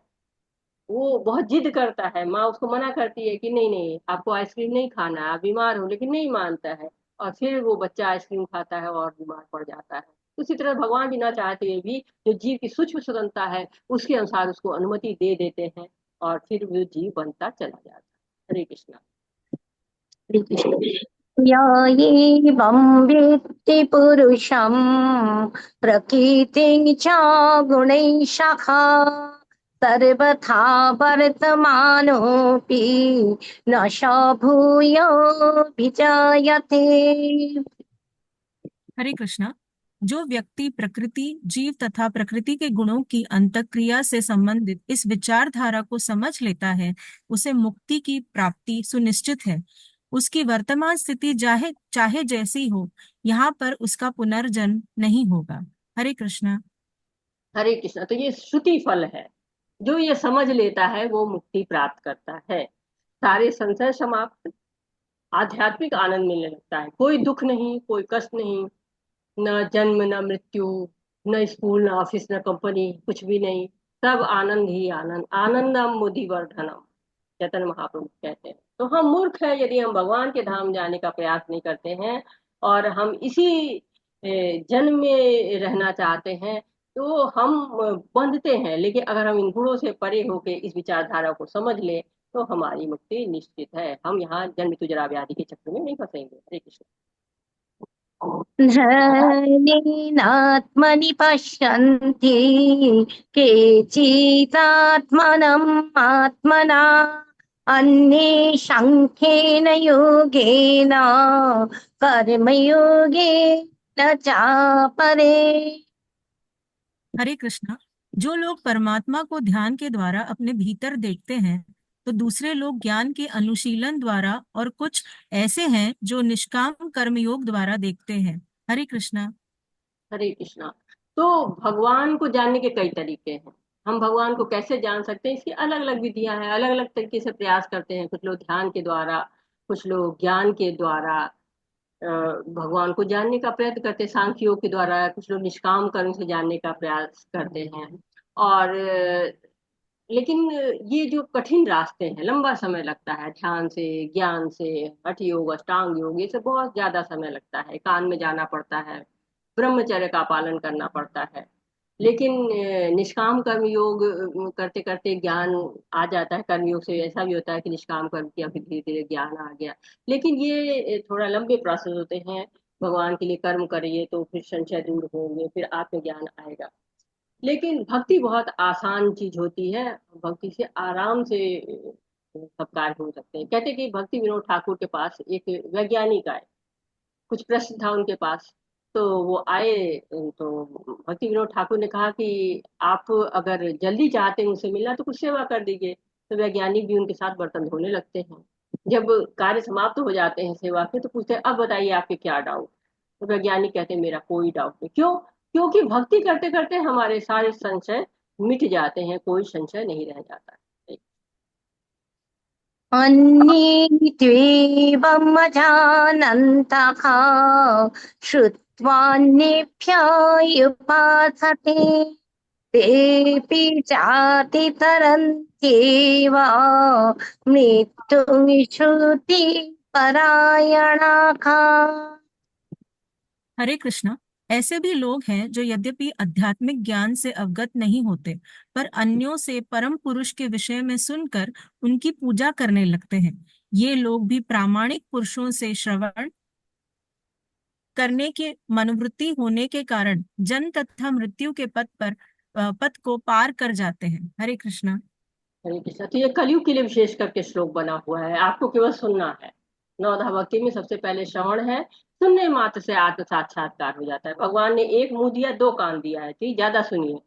वो बहुत जिद करता है, माँ उसको मना करती है कि नहीं नहीं आपको आइसक्रीम नहीं खाना है, आप बीमार हो, लेकिन नहीं मानता है और फिर वो बच्चा आइसक्रीम खाता है और बीमार पड़ जाता है। उसी तरह भगवान बिना चाहते हुए भी जो जीव की सूक्ष्म स्वतंत्रता है उसके अनुसार उसको अनुमति दे देते हैं और फिर वो जीव बनता चला जाता है। हरे कृष्णा। हरे कृष्ण। या एवं वेत्ति पुरुषं प्रकृतिं च गुणैः सखा सर्वथा वर्तमानोऽपि न स भूयोऽभिजायते। हरे कृष्णा। जो व्यक्ति प्रकृति, जीव तथा प्रकृति के गुणों की अंतःक्रिया से संबंधित इस विचारधारा को समझ लेता है उसे मुक्ति की प्राप्ति सुनिश्चित है। उसकी वर्तमान स्थिति चाहे चाहे जैसी हो, यहाँ पर उसका पुनर्जन्म नहीं होगा। हरे कृष्णा। हरे कृष्णा। तो ये श्रुति फल है, जो ये समझ लेता है वो मुक्ति प्राप्त करता है, सारे संशय समाप्त, आध्यात्मिक आनंद मिलने लगता है। कोई दुख नहीं, कोई कष्ट नहीं, न जन्म न मृत्यु, न स्कूल न ऑफिस न कंपनी, कुछ भी नहीं, सब आनंद ही आनंद। आनंदम मुदि वर्धनम, चैतन्य महाप्रभु कहते हैं। तो हम मूर्ख हैं यदि हम भगवान के धाम जाने का प्रयास नहीं करते हैं और हम इसी जन्म में रहना चाहते हैं तो हम बंधते हैं। लेकिन अगर हम इन गुणों से परे होके इस विचारधारा को समझ ले तो हमारी मुक्ति निश्चित है। हम यहाँ जन्म मृत्यु जरा व्याधि के चक्र में नहीं फंसेंगे। हरे कृष्ण। ध्यानेनात्मनि पश्यन्ति केचिदात्मनम् आत्मना अन्ये सांख्येन योगेन कर्मयोगेन चापरे। हरे कृष्णा। जो लोग परमात्मा को ध्यान के द्वारा अपने भीतर देखते हैं तो दूसरे लोग ज्ञान के अनुशीलन द्वारा और कुछ ऐसे हैं जो निष्काम कर्मयोग द्वारा देखते हैं। हरे कृष्णा। हरे कृष्णा। तो भगवान को जानने के कई तरीके हैं। हम भगवान को कैसे जान सकते हैं, इसकी अलग अलग विधियां हैं, अलग अलग तरीके से प्रयास करते हैं। कुछ लोग ध्यान के द्वारा, कुछ लोग ज्ञान के द्वारा भगवान को जानने का प्रयत्न करते हैं, सांख्य योग के द्वारा। कुछ लोग निष्काम कर्म से जानने का प्रयास करते हैं। और लेकिन ये जो कठिन रास्ते हैं, लंबा समय लगता है। ध्यान से, ज्ञान से, हठ योग, अष्टांग योग, ये सब बहुत ज्यादा समय लगता है। कान में जाना पड़ता है, ब्रह्मचर्य का पालन करना पड़ता है। लेकिन निष्काम कर्म योग करते करते ज्ञान आ जाता है। कर्म योग से ऐसा भी होता है कि निष्काम कर्म किया, फिर धीरे धीरे ज्ञान आ गया। लेकिन ये थोड़ा लंबे प्रोसेस होते हैं। भगवान के लिए कर्म करिए तो फिर संशय दूर होंगे, फिर आत्मज्ञान आएगा। लेकिन भक्ति बहुत आसान चीज होती है। भक्ति से आराम से सब कार्य हो सकते हैं। कहते हैं कि भक्ति विनोद ठाकुर के पास एक वैज्ञानिक आए, कुछ प्रश्न था उनके पास। तो वो आए, तो भक्ति विनोद ठाकुर ने कहा कि आप अगर जल्दी चाहते हैं मुझसे मिलना तो कुछ सेवा कर दीजिए। तो वैज्ञानिक भी उनके साथ बर्तन धोने लगते हैं। जब कार्य समाप्त हो जाते हैं सेवा के, तो पूछते हैं अब बताइए आपके क्या डाउट। तो वैज्ञानिक कहते हैं मेरा कोई डाउट नहीं। क्यों? क्योंकि भक्ति करते करते हमारे सारे संशय मिट जाते हैं, कोई संशय नहीं रह जाता है। अन्ये त्वेवमजानन्तः श्रुत्वान्येभ्य तेऽपि चातितरन्त्येव मृत्युं श्रुतिपरायणाः। हरे कृष्णा। ऐसे भी लोग हैं जो यद्यपि आध्यात्मिक ज्ञान से अवगत नहीं होते, पर अन्यों से परम पुरुष के विषय में सुनकर उनकी पूजा करने लगते हैं। ये लोग भी प्रामाणिक पुरुषों से श्रवण करने की मनोवृत्ति होने के कारण जन्म तथा मृत्यु के पथ को पार कर जाते हैं। हरे कृष्णा। हरे कृष्णा। तो ये कलयुग के लिए विशेष करके श्लोक बना हुआ है, आपको केवल सुनना है। नवधा भक्ति में सबसे पहले श्रवण है। सुनने मात्र से आत्म साक्षात्कार हो जाता है। भगवान ने एक मुंह दिया, दो कान दिया है, ठीक? ज्यादा सुनिए,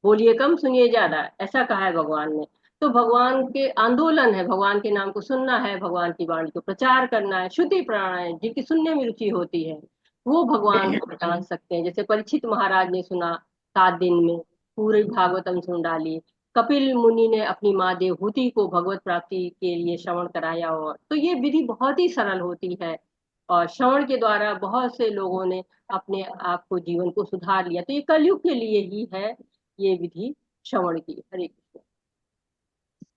बोलिए कम, सुनिए ज्यादा, ऐसा कहा है भगवान ने। तो भगवान के आंदोलन है, भगवान के नाम को सुनना है, भगवान की वाणी को प्रचार करना है। श्रुति प्राणायाम, जिनकी सुनने में रुचि होती है वो भगवान को जान सकते हैं। जैसे परीक्षित महाराज ने सुना 7 दिन में, पूरी भागवतम सुन डाली। कपिल मुनि ने अपनी माँ देवहूति को भगवत प्राप्ति के लिए श्रवण कराया। और तो ये विधि बहुत ही सरल होती है, और श्रवण के द्वारा बहुत से लोगों ने अपने आप को, जीवन को सुधार लिया। तो ये कलयुग के लिए ही है ये विधि, श्रवण की। हरे कृष्ण।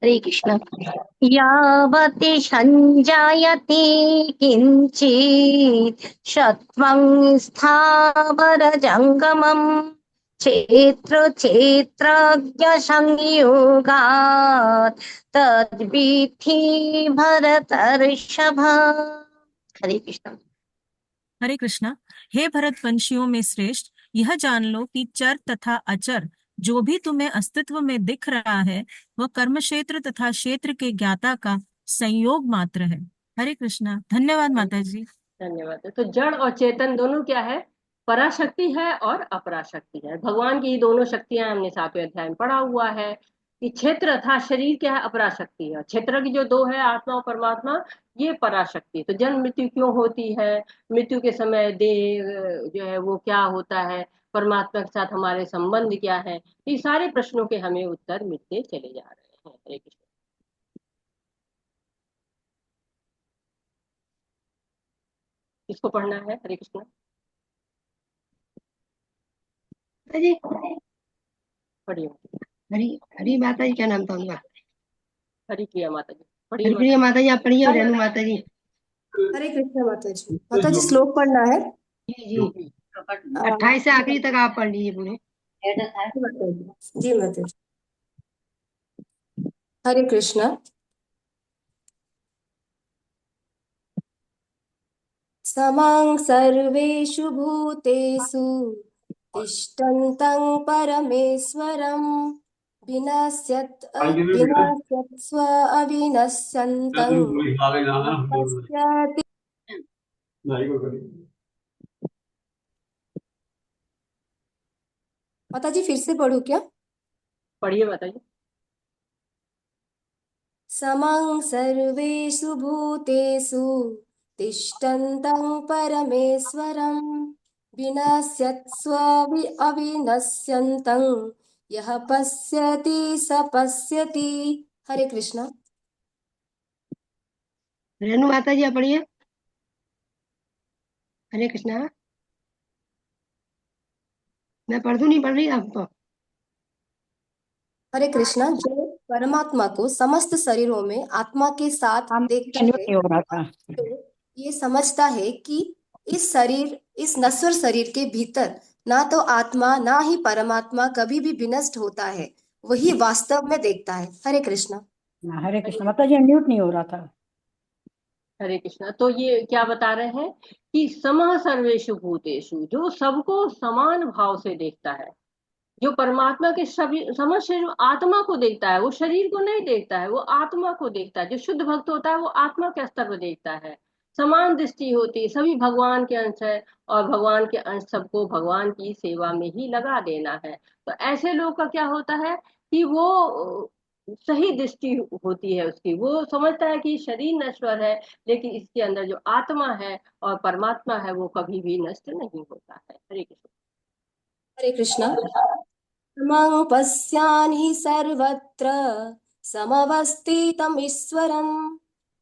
हरे कृष्ण। यावति सञ्जायते किञ्चित् सत्त्वं स्थावरजङ्गमम् क्षेत्रक्षेत्रज्ञसंयोगात् तद्विद्धि भरतर्षभ। हरे कृष्ण। हरे कृष्णा। हे भरतवंशियों में श्रेष्ठ, यह जान लो कि चर तथा अचर जो भी तुम्हें अस्तित्व में दिख रहा है, वह कर्म क्षेत्र तथा क्षेत्र के ज्ञाता का संयोग मात्र है। हरे कृष्णा। धन्यवाद माता जी। धन्यवाद। तो जड़ और चेतन दोनों क्या है? पराशक्ति है और अपराशक्ति है। भगवान की ये दोनों शक्तियां हमने 7वें अध्याय में पढ़ा हुआ है कि क्षेत्र अर्थात शरीर क्या है? अपराशक्ति है। क्षेत्र की जो दो है, आत्मा और परमात्मा, ये पराशक्ति। तो जन्म मृत्यु क्यों होती है? मृत्यु के समय देह जो है वो क्या होता है? परमात्मा के साथ हमारे संबंध क्या है? ये सारे प्रश्नों के हमें उत्तर मिलते चले जा रहे हैं। हरे कृष्ण। किसको पढ़ना है? हरे कृष्ण। माता जी, पढ़िए। हरी हरी माता जी, क्या नाम था उनका? हरी प्रिया माता जी, पढ़िए। हरिप्रिया माता जी, आप पढ़िए। और रेणु माता जी। हरे कृष्ण माता जी श्लोक पढ़ना है। जी जी, 28 से आखिरी तक आप पढ़ लीजिए पूरे। जी माता जी। हरे कृष्ण। समां सर्वेषु भूतेषु तिष्ठन्तं परमेश्वरं विनश्यत्स्व अविनश्यन्तं पश्यति। माता जी फिर से पढ़ू क्या? पढ़िए माता जी। समं सर्वेषु भूतेषु तिष्ठन्तं परमेश्वरं विनश्यत्स्व अविनश्यन्तं यः पश्यति स पश्यति। हरे कृष्ण। रेणु माता जी आप पढ़िए। हरे कृष्णा। मैं पढ़ दूं, नहीं पढ़ रही आप तो? हरे कृष्णा। जो परमात्मा को समस्त शरीरों में आत्मा के साथ हम देखता अनम्यूट है, नहीं हो रहा था। तो ये समझता है कि इस नश्वर शरीर के भीतर ना तो आत्मा ना ही परमात्मा कभी भी विनष्ट होता है, वही वास्तव में देखता है। हरे कृष्णा। हरे कृष्ण। माता जी अनम्यूट नहीं हो रहा था। हरे कृष्णा। तो ये क्या बता रहे हैं कि समः सर्वेषु भूतेषु, जो सबको समान भाव से देखता है, जो परमात्मा के सभी समस्त शरीर आत्मा को देखता है, वो शरीर को नहीं देखता है, वो आत्मा को देखता है। जो शुद्ध भक्त होता है वो आत्मा के स्तर पर देखता है। समान दृष्टि होती है, सभी भगवान के अंश है, और भगवान के अंश सबको भगवान की सेवा में ही लगा देना है। तो ऐसे लोग का क्या होता है कि वो सही दृष्टि होती है उसकी, वो समझता है कि शरीर नश्वर है, लेकिन इसके अंदर जो आत्मा है और परमात्मा है वो कभी भी नष्ट नहीं होता है। हरे कृष्ण। हरे कृष्णा। समं पश्यामि सर्वत्र समवस्थितमीश्वरं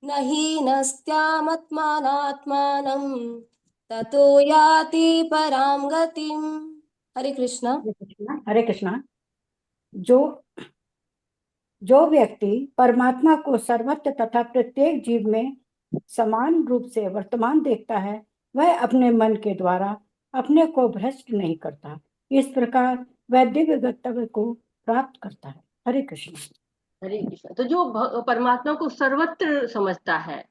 न हि नस्त्यात्मानात्मानं ततो याति परां गतिम्। हरे कृष्णा। हरे कृष्णा। हरे कृष्णा। जो जो व्यक्ति परमात्मा को सर्वत्र तथा प्रत्येक जीव में समान रूप से वर्तमान देखता है, वह अपने मन के द्वारा अपने को भ्रष्ट नहीं करता। इस प्रकार वह दिव्य गंतव्य को प्राप्त करता है। हरे कृष्ण। हरे कृष्ण। तो जो परमात्मा को सर्वत्र समझता है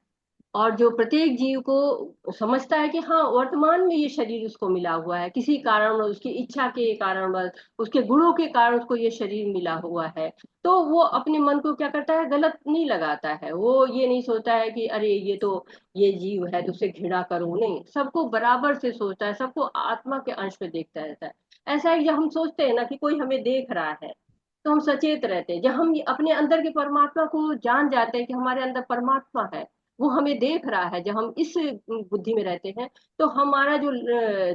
और जो प्रत्येक जीव को समझता है कि हाँ वर्तमान में ये शरीर उसको मिला हुआ है, किसी कारण उसकी इच्छा के कारणवश, उसके गुणों के कारण उसको ये शरीर मिला हुआ है, तो वो अपने मन को क्या करता है, गलत नहीं लगाता है। वो ये नहीं सोचता है कि अरे ये तो ये जीव है तो उसे घृणा करूं, नहीं, सबको बराबर से सोचता है, सबको आत्मा के अंश में देखता रहता है। ऐसा है कि जब हम सोचते हैं ना कि कोई हमें देख रहा है तो हम सचेत रहते हैं। जब हम अपने अंदर के परमात्मा को जान जाते हैं कि हमारे अंदर परमात्मा है, वो हमें देख रहा है, जब हम इस बुद्धि में रहते हैं तो हमारा जो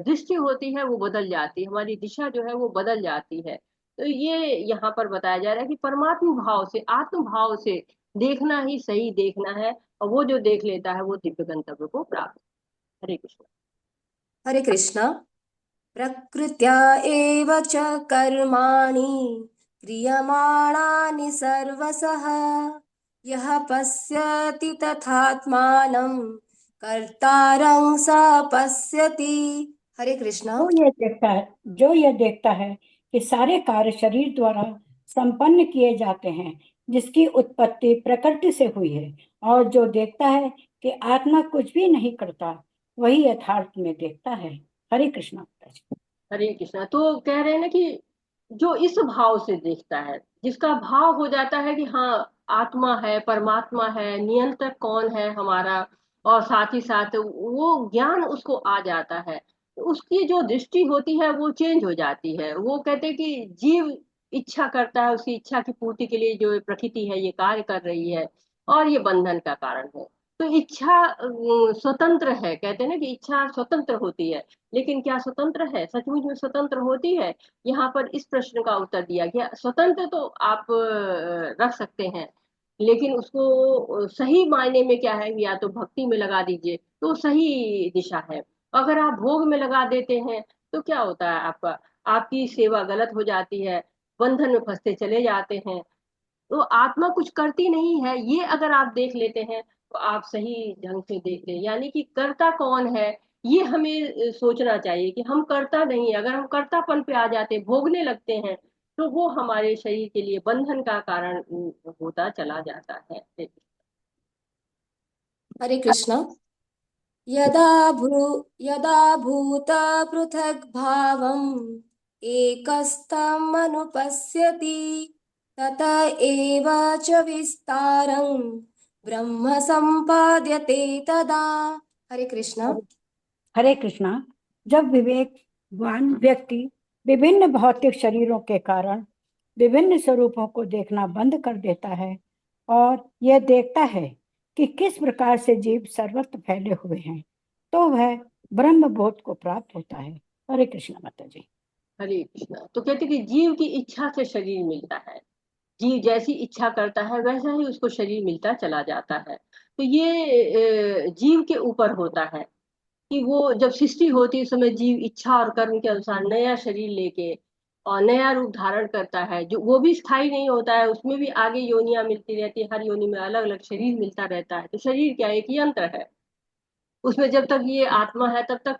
दृष्टि होती है वो बदल जाती है, हमारी दिशा जो है वो बदल जाती है। तो ये यहाँ पर बताया जा रहा है कि परमात्मा भाव से, आत्म भाव से देखना ही सही देखना है, और वो जो देख लेता है वो दिव्य गंतव्य को प्राप्त। हरे कृष्ण। हरे कृष्णा। प्रकृत्या एव च कर्माणि क्रियमाणानि सर्वशः यः पश्यति तथात्मानं कर्तारं स पश्यति। हरे कृष्णा। जो यह देखता है कि सारे कार्य शरीर द्वारा संपन्न किए जाते हैं, जिसकी उत्पत्ति प्रकृति से हुई है, और जो देखता है कि आत्मा कुछ भी नहीं करता, वही यथार्थ में देखता है। हरे कृष्णा। हरे कृष्णा। तो कह रहे हैं ना कि जो इस भाव से देखता है, जिसका भाव हो जाता है कि हाँ आत्मा है, परमात्मा है, नियंत्रक कौन है हमारा, और साथ ही साथ वो ज्ञान उसको आ जाता है, तो उसकी जो दृष्टि होती है वो चेंज हो जाती है। वो कहते हैं कि जीव इच्छा करता है, उसकी इच्छा की पूर्ति के लिए जो प्रकृति है ये कार्य कर रही है, और ये बंधन का कारण है। तो इच्छा स्वतंत्र है, कहते हैं ना कि इच्छा स्वतंत्र होती है, लेकिन क्या स्वतंत्र है, सचमुच में स्वतंत्र होती है? यहाँ पर इस प्रश्न का उत्तर दिया गया, स्वतंत्र तो आप रख सकते हैं, लेकिन उसको सही मायने में क्या है, या तो भक्ति में लगा दीजिए तो सही दिशा है। अगर आप भोग में लगा देते हैं तो क्या होता है आपका, आपकी सेवा गलत हो जाती है, बंधन में फंसते चले जाते हैं। तो आत्मा कुछ करती नहीं है, ये अगर आप देख लेते हैं तो आप सही ढंग से देख रहे हैं। यानी कि कर्ता कौन है ये हमें सोचना चाहिए कि हम कर्ता नहीं। अगर हम कर्तापन पे आ जाते, भोगने लगते हैं, तो वो हमारे शरीर के लिए बंधन का कारण होता चला जाता है। हरे कृष्णा। यदा भूत पृथक् भावम् एकस्थम् अनुपश्यति तत एव च विस्तारं ब्रह्म सम्पाद्यते तदा। हरे कृष्णा। हरे कृष्णा। जब विवेकवान व्यक्ति विभिन्न भौतिक शरीरों के कारण विभिन्न स्वरूपों को देखना बंद कर देता है, और यह देखता है कि किस प्रकार से जीव सर्वत्र फैले हुए हैं, तो वह ब्रह्म बोध को प्राप्त होता है। हरे कृष्ण माता जी। हरे कृष्णा। तो कहते कि जीव की इच्छा से शरीर मिलता है, जीव जैसी इच्छा करता है वैसा ही उसको शरीर मिलता चला जाता है। तो ये जीव के ऊपर होता है कि वो जब सृष्टि होती है उस समय जीव इच्छा और कर्म के अनुसार नया शरीर लेके और नया रूप धारण करता है, जो वो भी स्थायी नहीं होता है, उसमें भी आगे योनियां मिलती रहती है, हर योनि में अलग अलग शरीर मिलता रहता है। तो शरीर क्या है, एक यंत्र है, उसमें जब तक ये आत्मा है तब तक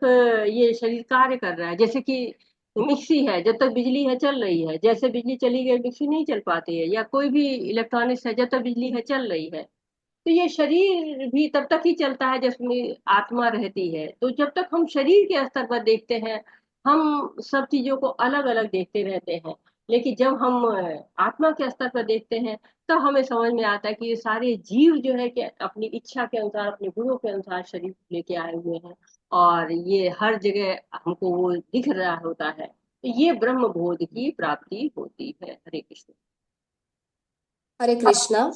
ये शरीर कार्य कर रहा है। जैसे कि मिक्सी है, जब तक बिजली है चल रही है, जैसे बिजली चली गई मिक्सी नहीं चल पाती है, या कोई भी इलेक्ट्रॉनिक्स है, जब तक बिजली है चल रही है। तो ये शरीर भी तब तक ही चलता है जिसमें आत्मा रहती है। तो जब तक हम शरीर के स्तर पर देखते हैं, हम सब चीजों को अलग अलग देखते रहते हैं। लेकिन जब हम आत्मा के स्तर पर देखते हैं, तब हमें समझ में आता है कि ये सारे जीव जो है कि अपनी इच्छा के अनुसार, अपने गुणों के अनुसार शरीर लेके आए हुए हैं, और ये हर जगह हमको वो दिख रहा होता है। तो ये ब्रह्म बोध की प्राप्ति होती है। हरे कृष्ण। हरे कृष्णा।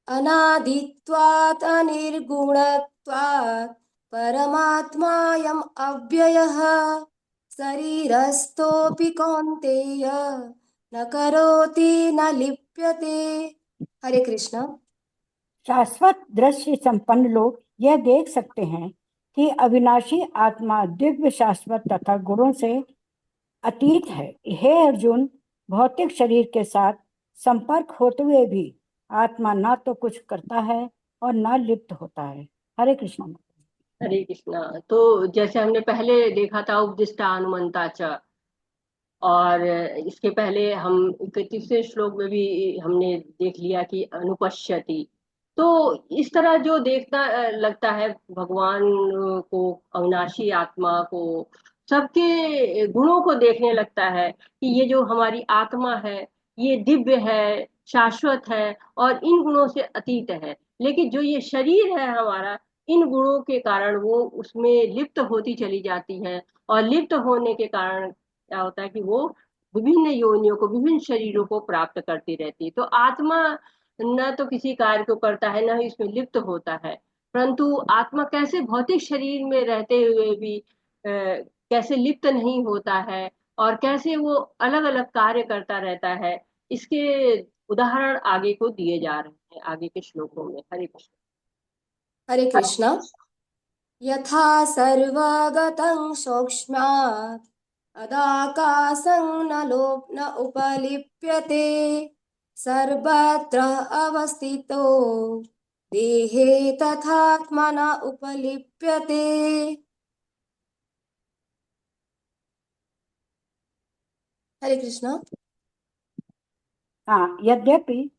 अनादित्वात् अनिर्गुणत्वात् परमात्मायम् अव्ययः शरीरस्थोऽपि कौन्तेय न करोति न लिप्यते। हरे कृष्णा। शाश्वत दृश्य संपन्न लोग यह देख सकते हैं कि अविनाशी आत्मा दिव्य, शाश्वत तथा गुणों से अतीत है। हे अर्जुन, भौतिक शरीर के साथ संपर्क होते हुए भी आत्मा ना तो कुछ करता है और ना लिप्त होता है। हरे कृष्ण। हरे कृष्णा। तो जैसे हमने पहले देखा था उपदिष्टा अनुमंता च, और इसके पहले हम 31वें श्लोक में भी हमने देख लिया कि अनुपश्यति। तो इस तरह जो देखना लगता है भगवान को, अविनाशी आत्मा को, सबके गुणों को देखने लगता है कि ये जो हमारी आत्मा है ये दिव्य है, शाश्वत है और इन गुणों से अतीत है। लेकिन जो ये शरीर है हमारा, इन गुणों के कारण वो उसमें लिप्त होती चली जाती है, और लिप्त होने के कारण क्या होता है कि वो विभिन्न योनियों को, विभिन्न शरीरों को प्राप्त करती रहती है। तो आत्मा न तो किसी कार्य को करता है, न ही इसमें लिप्त होता है। परंतु आत्मा कैसे भौतिक शरीर में रहते हुए भी कैसे लिप्त नहीं होता है, और कैसे वो अलग अलग कार्य करता रहता है, इसके उदाहरण आगे को दिए जा रहे हैं आगे के श्लोकों में। हरे कृष्ण। हरे कृष्णा। यथा सर्वगतं सूक्ष्मात् अदाकाशं न उपलिप्यते सर्वत्र अवस्थितो देहे तथात्मा न उपलिप्यते। हरे कृष्णा। हाँ, यद्यपि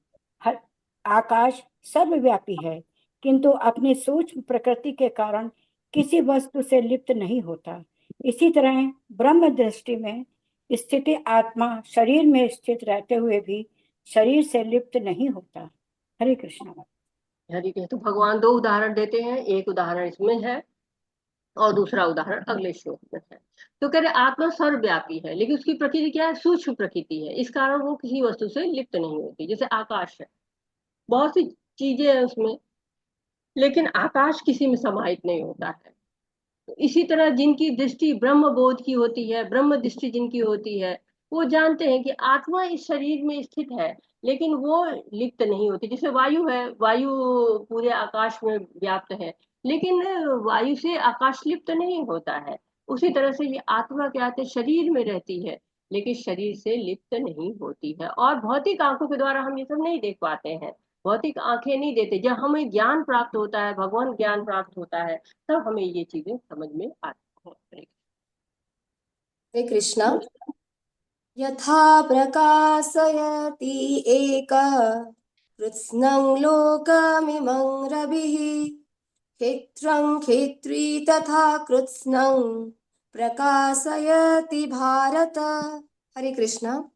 आकाश सर्वव्यापी है, किंतु अपनी सूक्ष्म प्रकृति के कारण किसी वस्तु से लिप्त नहीं होता। इसी तरह ब्रह्म दृष्टि में स्थिति आत्मा शरीर में स्थित रहते हुए भी शरीर से लिप्त नहीं होता। हरे कृष्ण। हरि कृष्ण। तो भगवान दो उदाहरण देते हैं, एक उदाहरण इसमें है और दूसरा उदाहरण अगले श्लोक में है। तो कह रहे आत्मा सर्वव्यापी है, लेकिन उसकी प्रकृति क्या है, सूक्ष्म प्रकृति है, इस कारण वो किसी वस्तु से लिप्त नहीं होती। जैसे आकाश है, बहुत सी चीजें हैं उसमें, लेकिन आकाश किसी में समाहित नहीं होता है। तो इसी तरह जिनकी दृष्टि ब्रह्म बोध की होती है, ब्रह्म दृष्टि जिनकी होती है, वो जानते हैं कि आत्मा इस शरीर में स्थित है, लेकिन वो लिप्त नहीं होती। जैसे वायु है, वायु पूरे आकाश में व्याप्त है, लेकिन वायु से आकाश लिप्त नहीं होता है। उसी तरह से ये आत्मा क्या है, शरीर में रहती है, लेकिन शरीर से लिप्त नहीं होती है। और भौतिक आंखों के द्वारा हम ये सब नहीं देख पाते हैं, भौतिक आंखें नहीं देते। जब हमें ज्ञान प्राप्त होता है, भगवान ज्ञान प्राप्त होता है, तब हमें ये चीजें समझ में आती हैं। हरे कृष्णा। यथा प्रकाशयति एकः कृत्स्नं लोकमिमं रविः क्षेत्रं क्षेत्री तथा कृत्स्नं प्रकाशयति भारत। हरे कृष्णा।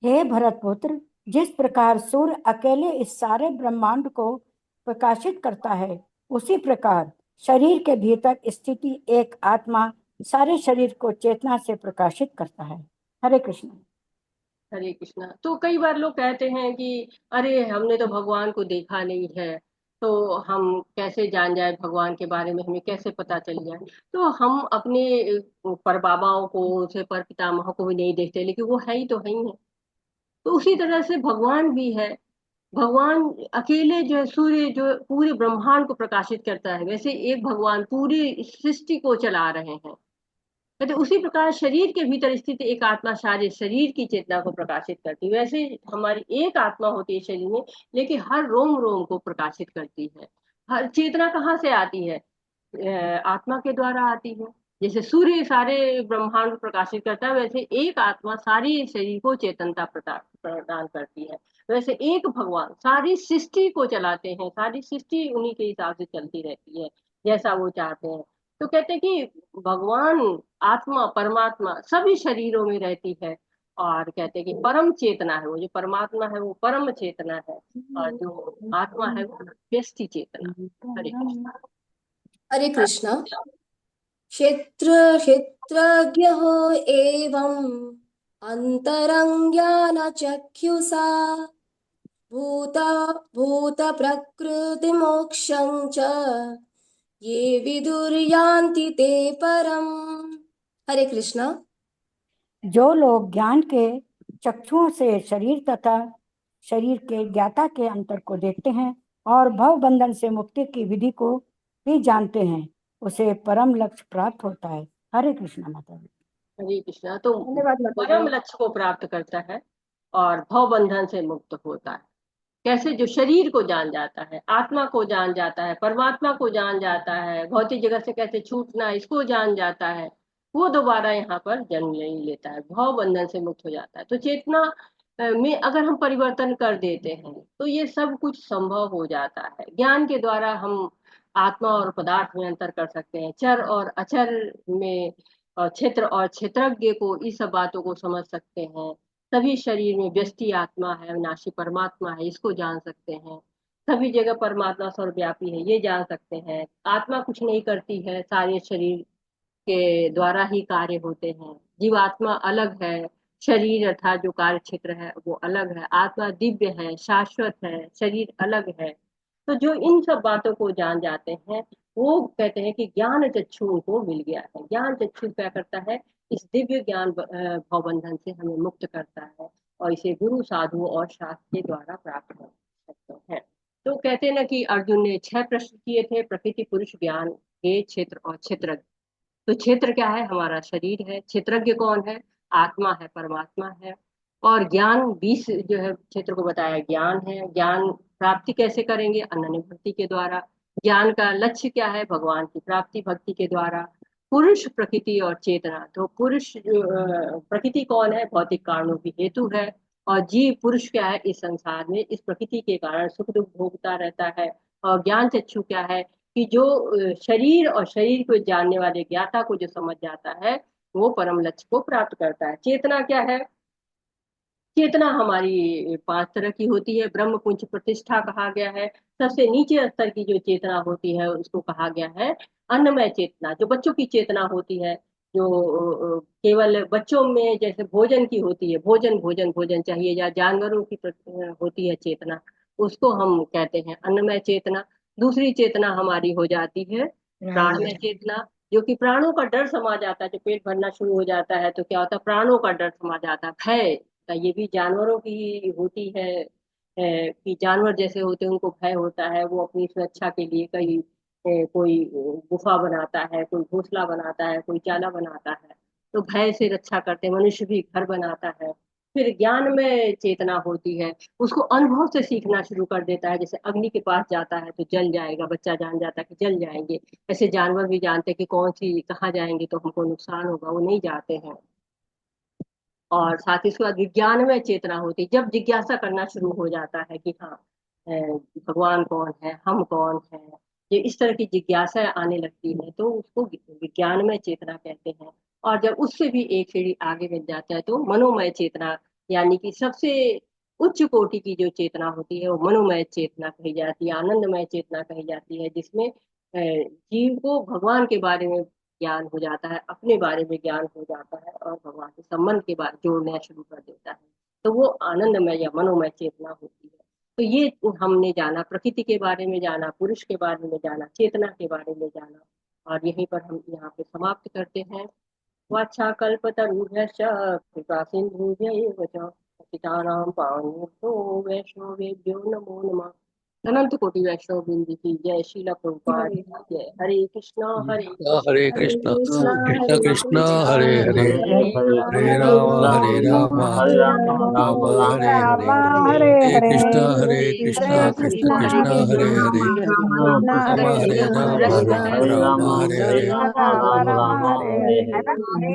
हे भरतपुत्र, जिस प्रकार सूर्य अकेले इस सारे ब्रह्मांड को प्रकाशित करता है, उसी प्रकार शरीर के भीतर स्थिति एक आत्मा सारे शरीर को चेतना से प्रकाशित करता है। हरे कृष्ण। हरे कृष्णा। तो कई बार लोग कहते हैं कि अरे हमने तो भगवान को देखा नहीं है, तो हम कैसे जान जाए भगवान के बारे में, हमें कैसे पता चल जाए। तो हम अपने पर बाबाओं को, से पर पितामह को भी नहीं देखते, लेकिन वो है ही तो है ही है। तो उसी तरह से भगवान भी है। भगवान अकेले जो है, सूर्य जो पूरे ब्रह्मांड को प्रकाशित करता है, वैसे एक भगवान पूरी सृष्टि को चला रहे हैं। कहते उसी प्रकार शरीर के भीतर स्थित एक आत्मा सारे शरीर की चेतना को प्रकाशित करती है। वैसे हमारी एक आत्मा होती है शरीर में, लेकिन हर रोम रोम को प्रकाशित करती है। हर चेतना कहाँ से आती है? आत्मा के द्वारा आती है। जैसे सूर्य सारे ब्रह्मांड को प्रकाशित करता है, वैसे एक आत्मा सारी शरीर को चेतनता प्रदान करती है। वैसे एक भगवान सारी सृष्टि को चलाते हैं, सारी सृष्टि उन्हीं के हिसाब से चलती रहती है जैसा वो चाहते हैं। तो कहते हैं कि भगवान आत्मा परमात्मा सभी शरीरों में रहती है। और कहते हैं कि परम चेतना है, वो जो परमात्मा है वो परम चेतना है, और जो आत्मा है वो व्यष्टि चेतना। हरे कृष्ण। हरे कृष्णा। क्षेत्र क्षेत्रज्ञ हो एवं अंतरंज्ञान चक्षुषा भूत भूत प्रकृति मोक्षं च ये विदुर्यान्ति ते परम। हरे कृष्णा। जो लोग ज्ञान के चक्षुओं से शरीर तथा शरीर के ज्ञाता के अंतर को देखते हैं और भव बंधन से मुक्ति की विधि को भी जानते हैं, उसे परम लक्ष्य प्राप्त होता है। हरे कृष्णा माता जी। हरे कृष्णा। तो धन्यवाद माता परम जी। लक्ष्य को प्राप्त करता है और भव बंधन से मुक्त होता है। कैसे? जो शरीर को जान जाता है, आत्मा को जान जाता है, परमात्मा को जान जाता है, भौतिक जगत से कैसे छूटना है इसको जान जाता है, वो दोबारा यहाँ पर जन्म नहीं लेता है, भव बंधन से मुक्त हो जाता है। तो चेतना में अगर हम परिवर्तन कर देते हैं तो ये सब कुछ संभव हो जाता है। ज्ञान के द्वारा हम आत्मा और पदार्थ में अंतर कर सकते हैं, चर और अचर में, क्षेत्र और क्षेत्रज्ञ को, इस सब बातों को समझ सकते हैं। सभी शरीर में व्यष्टि आत्मा है, अविनाशी परमात्मा है, इसको जान सकते हैं। सभी जगह परमात्मा सर्वव्यापी है, ये जान सकते हैं। आत्मा कुछ नहीं करती है, सारे शरीर के द्वारा ही कार्य होते हैं। जीवात्मा अलग है, शरीर अर्थात जो कार्य क्षेत्र है वो अलग है। आत्मा दिव्य है, शाश्वत है, शरीर अलग है। तो जो इन सब बातों को जान जाते हैं, वो कहते हैं कि ज्ञान चक्षु उनको मिल गया है। ज्ञान चक्षु क्या करता है? इस दिव्य ज्ञान भवबंधन से हमें मुक्त करता है, और इसे गुरु साधु और शास्त्र के द्वारा प्राप्त कर सकते हैं। तो कहते हैं ना कि अर्जुन ने 6 प्रश्न किए थे, प्रकृति पुरुष ज्ञान के क्षेत्र और क्षेत्र। तो क्षेत्र क्या है? हमारा शरीर है। क्षेत्रज्ञ कौन है? आत्मा है, परमात्मा है। और ज्ञान 20 जो है क्षेत्र को बताया, ज्ञान है। ज्ञान प्राप्ति कैसे करेंगे? अनन्य भक्ति के द्वारा। ज्ञान का लक्ष्य क्या है? भगवान की प्राप्ति भक्ति के द्वारा। पुरुष, प्रकृति और चेतना। तो पुरुष प्रकृति कौन है? भौतिक कारणों की हेतु है। और जीव पुरुष क्या है? इस संसार में इस प्रकृति के कारण सुख दुख भोगता रहता है। और ज्ञान चक्षु क्या है? कि जो शरीर और शरीर को जानने वाले ज्ञाता को जो समझ जाता है, वो परम लक्ष्य को प्राप्त करता है। चेतना क्या है? चेतना हमारी 5 तरह की होती है। ब्रह्म पुंज प्रतिष्ठा कहा गया है। सबसे नीचे स्तर की जो चेतना होती है उसको कहा गया है अन्नमय चेतना। जो बच्चों की चेतना होती है, जो केवल बच्चों में जैसे भोजन की होती है, भोजन भोजन भोजन चाहिए, या जानवरों की होती है चेतना, उसको हम कहते हैं अन्नमय चेतना। दूसरी चेतना हमारी हो जाती है प्राणमय चेतना, जो कि प्राणों का डर समा जाता है। जो पेट भरना शुरू हो जाता है तो क्या होता है? प्राणों का डर समा जाता है, भय का। ये भी जानवरों की होती है, कि जानवर जैसे होते हैं उनको भय होता है। वो अपनी सुरक्षा के लिए कई कोई गुफा बनाता है, कोई घोंसला बनाता है, कोई चाला बनाता है, तो भय से रक्षा करते हैं। मनुष्य भी घर बनाता है। फिर ज्ञान में चेतना होती है, उसको अनुभव से सीखना शुरू कर देता है। जैसे अग्नि के पास जाता है तो जल जाएगा, बच्चा जान जाता है कि जल जाएंगे। ऐसे जानवर भी जानते हैं कि कौन सी कहाँ जाएंगे तो हमको नुकसान होगा, वो नहीं जाते हैं। और साथ ही इसके बाद विज्ञान में चेतना होती है, जब जिज्ञासा करना शुरू हो जाता है कि हाँ, भगवान कौन है, हम कौन है, ये इस तरह की जिज्ञासा आने लगती है, तो उसको विज्ञान में चेतना कहते हैं। और जब उससे भी एक सीढ़ी आगे मिल जाता है तो मनोमय चेतना, यानी कि सबसे उच्च कोटि की जो चेतना होती है वो मनोमय चेतना कही जाती है, आनंदमय चेतना कही जाती है, जिसमें जीव को भगवान के बारे में ज्ञान हो जाता है, अपने बारे में ज्ञान हो जाता है, और भगवान के संबंध के बारे जोड़ना शुरू कर देता है। तो वो आनंदमय या मनोमय चेतना होती है। तो ये हमने जाना, प्रकृति के बारे में जाना, पुरुष के बारे में जाना, चेतना के बारे में जाना, और यहीं पर हम यहाँ पे समाप्त करते हैं। वाछाकल्पतरुभ्यश्च कृपा सिन्धुभ्यैव च पतितानां पावनेभ्यो वैष्णवेभ्यो नमो नमः। अनंत कोटि वैष्णव वृंद की जय। श्रील प्रभुपाद की जय। हरे कृष्णा हरे हरे कृष्णा कृष्णा कृष्ण कृष्ण हरे हरे हरे राम राम राम हरे हरे हरे कृष्णा कृष्ण कृष्ण हरे हरे राम हरे राम राम हरे हरे राम राम हरे हरे।